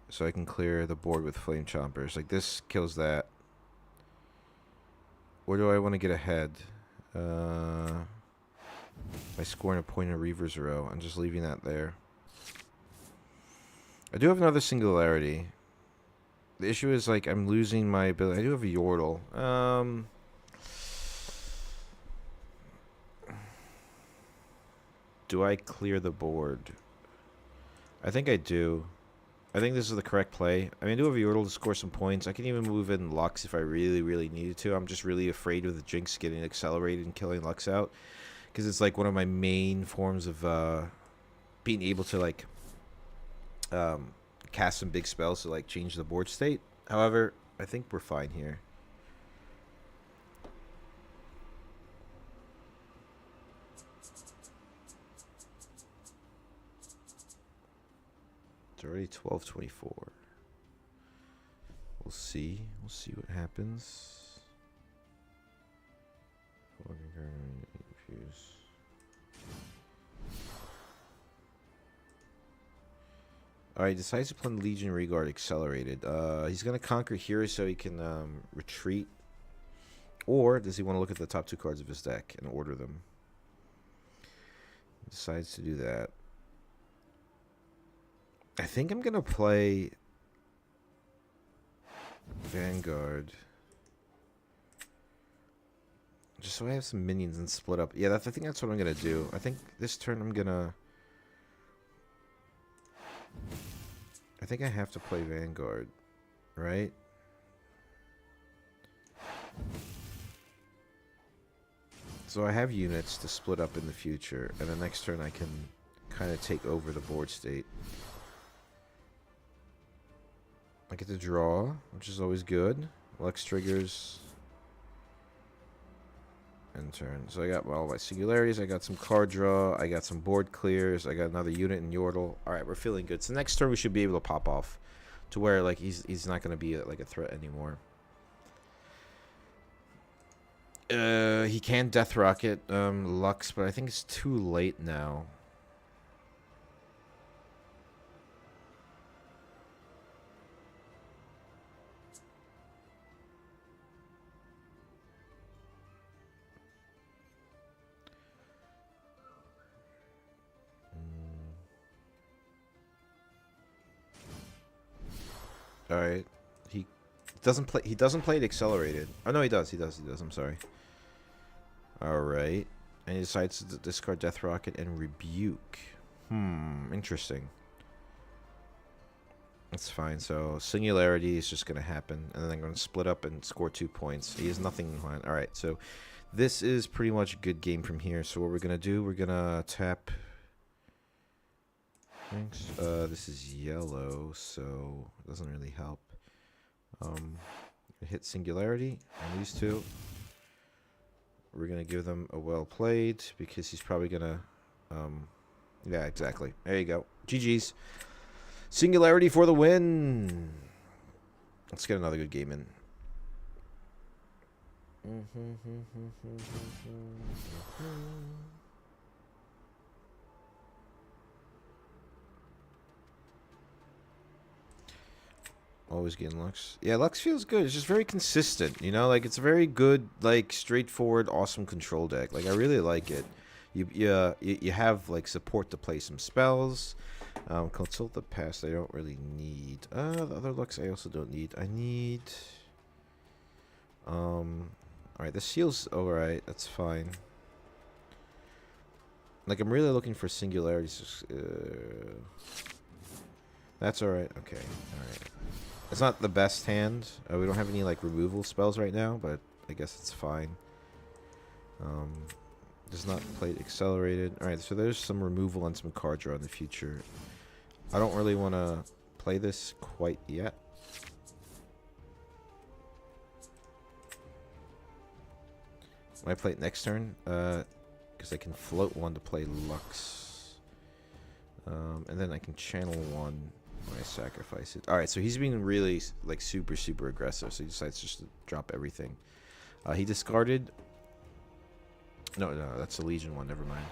Speaker 1: so I can clear the board with Flame Chompers. Like, this kills that. Or do I want to get ahead? By scoring a point in Reaver's Row. I'm just leaving that there. I do have another Singularity. The issue is, like, I'm losing my ability. I do have a Yordle. Do I clear the board? I think I do. I think this is the correct play. I mean, I do have a Yordle to score some points. I can even move in Lux if I really, really needed to. I'm just really afraid of the Jinx getting accelerated and killing Lux out. Because it's like one of my main forms of being able to, like, cast some big spells to, like, change the board state. However, I think we're fine here. It's already 12:24. We'll see. We'll see what happens. Alright, decides to play Legion Regard Accelerated. He's going to conquer here so he can retreat. Or does he want to look at the top 2 cards of his deck and order them? He decides to do that. I think I'm going to play Vanguard. Just so I have some minions and split up. Yeah, I think that's what I'm going to do. I think this turn I'm going to... I think I have to play Vanguard, right? So I have units to split up in the future, and the next turn I can kind of take over the board state. I get to draw, which is always good. Lux triggers. End turn. So I got all my singularities. I got some card draw. I got some board clears. I got another unit in Yordle. All right, we're feeling good. So next turn we should be able to pop off, to where like he's not gonna be like a threat anymore. He can Death Rocket Lux, but I think it's too late now. All right, he doesn't play. He doesn't play it accelerated. Oh no, he does. He does. He does. I'm sorry. All right, and he decides to discard Death Rocket and Rebuke. Interesting. That's fine. So Singularity is just gonna happen, and then I'm gonna split up and score 2 points. He has nothing in hand. All right, so this is pretty much a good game from here. So what we're gonna do? We're gonna tap. This is yellow, so it doesn't really help. Hit Singularity on these two. We're gonna give them a well played because he's probably gonna. Yeah, exactly. There you go. GG's. Singularity for the win. Let's get another good game in. Always getting Lux. Yeah, Lux feels good. It's just very consistent, you know? Like, it's a very good, like, straightforward, awesome control deck. Like, I really like it. You have, like, support to play some spells. Consult the past I don't really need. The other Lux I also don't need. I need... Alright, the seal's alright. That's fine. Like, I'm really looking for singularities. That's alright. Okay, alright. It's not the best hand. We don't have any like removal spells right now, but I guess it's fine. Does not play accelerated. Alright, so there's some removal and some card draw in the future. I don't really want to play this quite yet. Might play it next turn, because I can float one to play Lux. And then I can channel one when I sacrifice it. Alright, so he's being really, like, super, super aggressive. So he decides just to drop everything. He discarded... No, that's the Legion one. Never mind.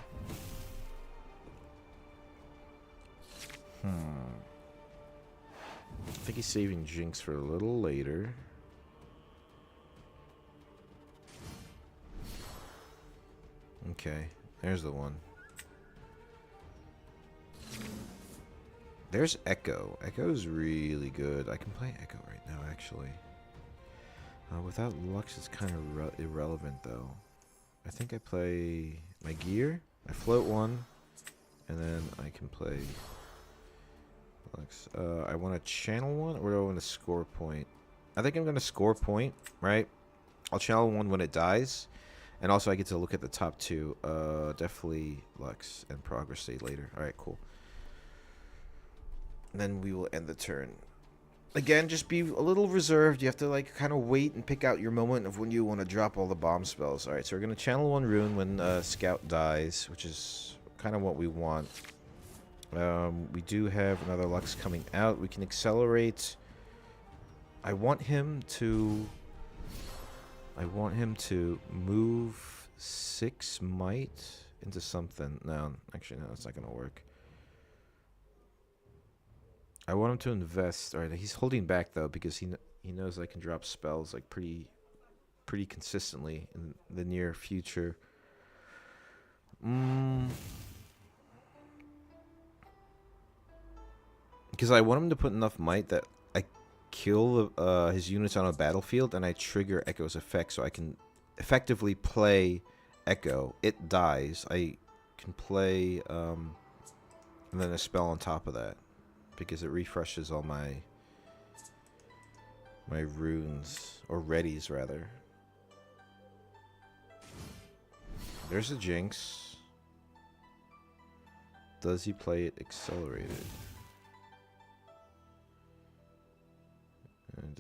Speaker 1: I think he's saving Jinx for a little later. Okay, there's the one. There's Echo. Echo's really good. I can play Echo right now, actually. Without Lux, it's kind of irrelevant, though. I think I play my gear. I float one, and then I can play Lux. I want to channel one, or do I want to score point? I think I'm going to score point, right? I'll channel one when it dies. And also I get to look at the top two. Definitely Lux and Progress State later. Alright, cool. And then we will end the turn. Again, just be a little reserved. You have to like kind of wait and pick out your moment of when you want to drop all the bomb spells. Alright, so we're going to channel one rune when Scout dies, which is kind of what we want. We do have another Lux coming out. We can accelerate. I want him to move 6 might into something. No, actually, no, it's not going to work. I want him to invest. All right, he's holding back, though, because he knows I can drop spells like pretty consistently in the near future. Because I want him to put enough might that I kill his units on a battlefield and I trigger Echo's effect, so I can effectively play Echo. It dies. I can play and then a spell on top of that, because it refreshes all my runes, or readies rather. There's a Jinx. Does he play it accelerated?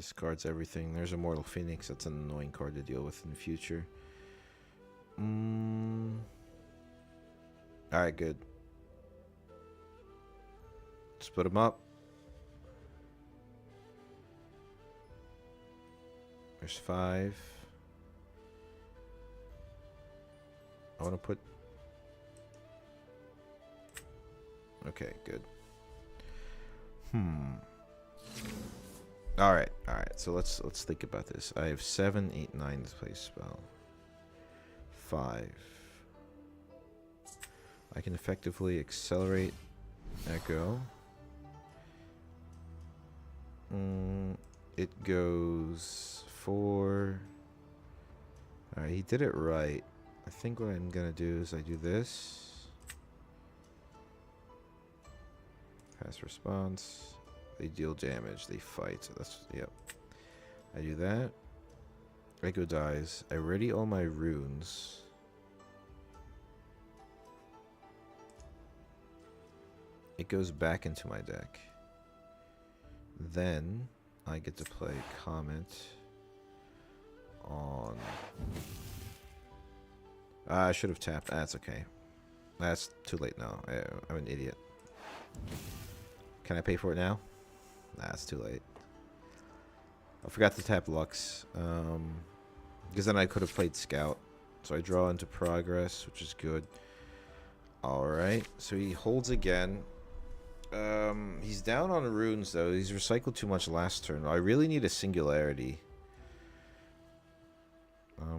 Speaker 1: Discards everything. There's Immortal Phoenix. That's an annoying card to deal with in the future. Alright, good. Split them up. There's 5. I want to put... Okay, good. Alright, so let's think about this. I have 7, 8, 9 to play spell. 5. I can effectively accelerate Echo. It goes 4. Alright, he did it right. I think what I'm gonna do is I do this. Pass response. They deal damage. They fight. So that's, yep. I do that. Echo dies. I ready all my runes. It goes back into my deck. Then I get to play Comet on... I should have tapped. That's okay. That's too late now. I'm an idiot. Can I pay for it now? Nah, it's too late. I forgot to tap Lux. Because then I could have played Scout. So I draw into Progress, which is good. Alright, so he holds again. He's down on runes, though. He's recycled too much last turn. I really need a Singularity.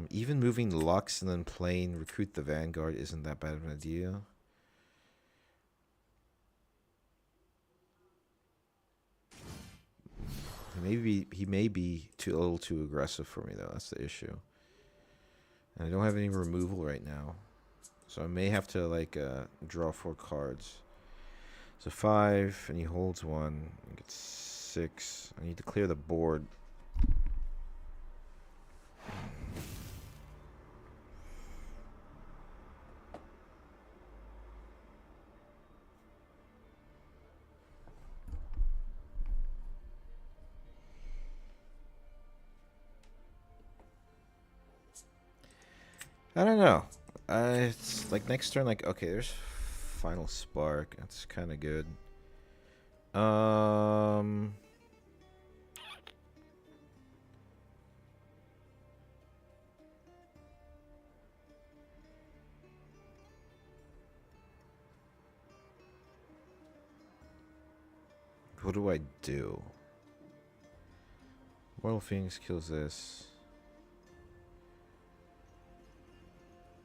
Speaker 1: Even moving Lux and then playing Recruit the Vanguard isn't that bad of an idea. He may be a little too aggressive for me, though. That's the issue. And I don't have any removal right now. So I may have to, like, draw 4 cards. So 5, and he holds 1. I get 6. I need to clear the board. I don't know. It's like next turn, like, okay, there's Final Spark. That's kind of good. What do I do? Mortal Phoenix kills this.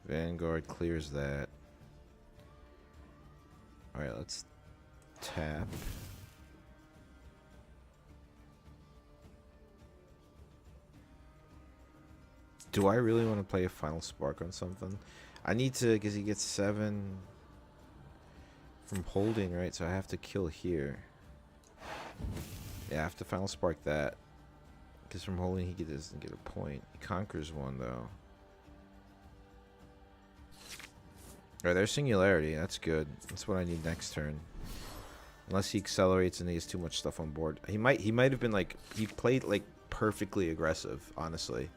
Speaker 1: Vanguard clears that. Alright, let's tap. Do I really want to play a Final Spark on something? I need to, because he gets 7 from holding, right? So I have to kill here. Yeah, I have to Final Spark that. Because from holding, he doesn't get a point. He conquers 1, though. Alright, there's Singularity. That's good. That's what I need next turn. Unless he accelerates and he has too much stuff on board. He might have been like... He played like perfectly aggressive, honestly.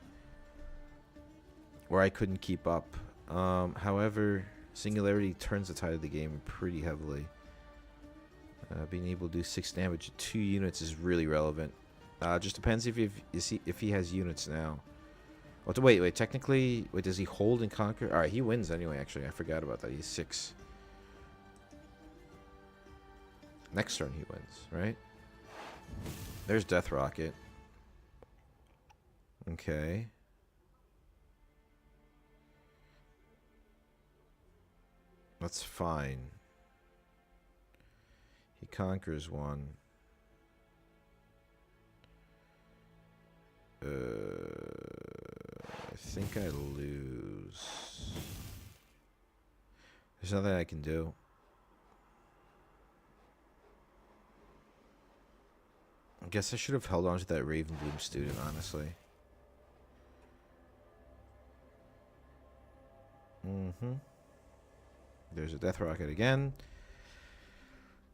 Speaker 1: Where I couldn't keep up. However, Singularity turns the tide of the game pretty heavily. Being able to do 6 damage to 2 units is really relevant. Just depends if he has units now. Oh, wait, technically, does he hold and conquer? Alright, he wins anyway, actually. I forgot about that. He's 6. Next turn he wins, right? There's Death Rocket. Okay. That's fine. He conquers 1. I think I lose. There's nothing I can do. I guess I should have held on to that Ravenbloom student, honestly. There's a Death Rocket again.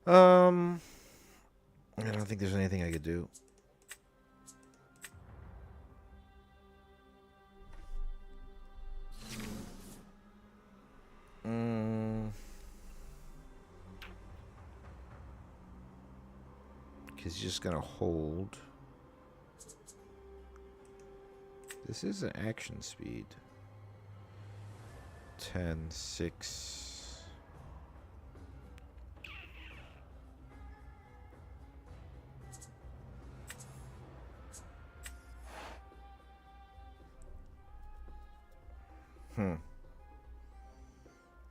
Speaker 1: I don't think there's anything I could do. Because he's just gonna hold. This is an action speed. 10, 6.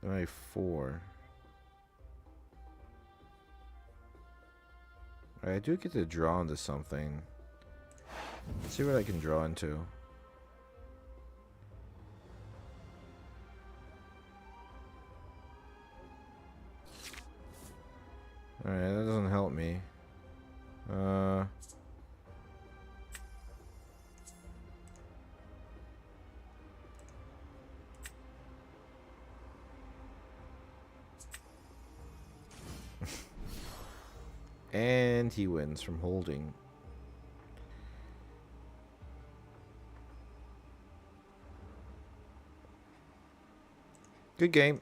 Speaker 1: Only 4. Alright, I do get to draw into something. Let's see what I can draw into. Alright, that doesn't help me. And he wins from holding. Good game.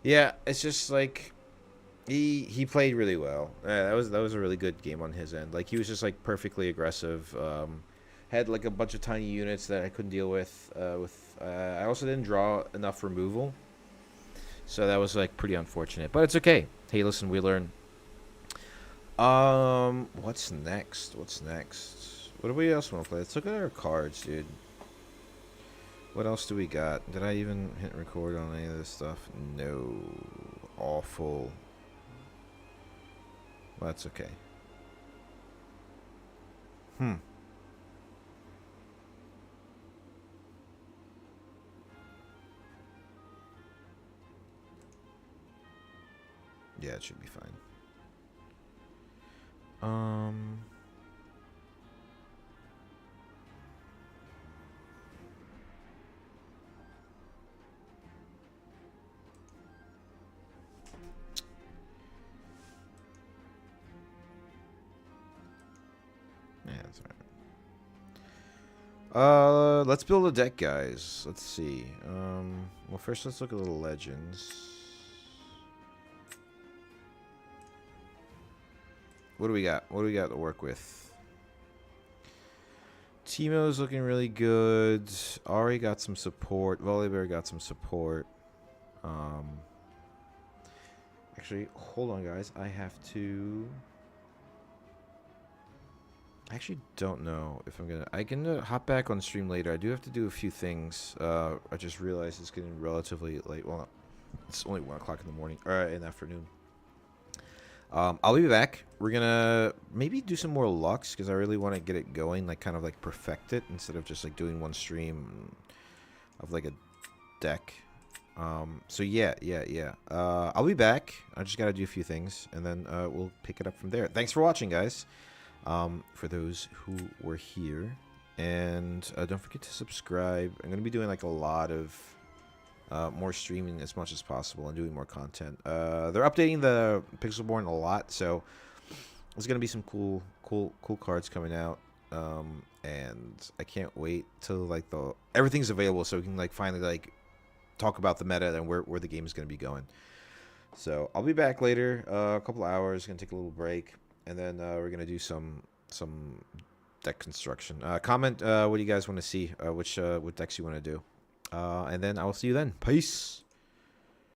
Speaker 1: Yeah, it's just like he played really well. That was a really good game on his end. Like he was just like perfectly aggressive. Had like a bunch of tiny units that I couldn't deal with. I also didn't draw enough removal, so that was like pretty unfortunate. But it's okay. Hey, listen, we learn. What's next? What's next? What do we else want to play? Let's look at our cards, dude. What else do we got? Did I even hit record on any of this stuff? No. Awful. Well, that's okay. Yeah, it should be fine. Yeah, that's alright. Let's build a deck, guys. Let's see. Well, first let's look at the legends. What do we got? What do we got to work with? Teemo's looking really good. Ari got some support. Volibear got some support. Actually, hold on, guys. I have to... I actually don't know if I'm gonna... I can hop back on stream later. I do have to do a few things. I just realized it's getting relatively late. Well, it's only 1 o'clock in the morning. Or in the afternoon. I'll be back. We're gonna maybe do some more Lux because I really want to get it going, like kind of like perfect it instead of just like doing one stream of like a deck. So yeah. I'll be back. I just gotta do a few things and then we'll pick it up from there. Thanks for watching, guys. For those who were here, and don't forget to subscribe. I'm gonna be doing like a lot of more streaming as much as possible and doing more content. They're updating the Pixelborn a lot, so there's gonna be some cool cards coming out. And I can't wait till like everything's available, so we can like finally like talk about the meta and where the game is gonna be going. So I'll be back later, a couple hours. Gonna take a little break, and then we're gonna do some deck construction. Comment what do you guys want to see? What decks you want to do? And then I will see you then. Peace.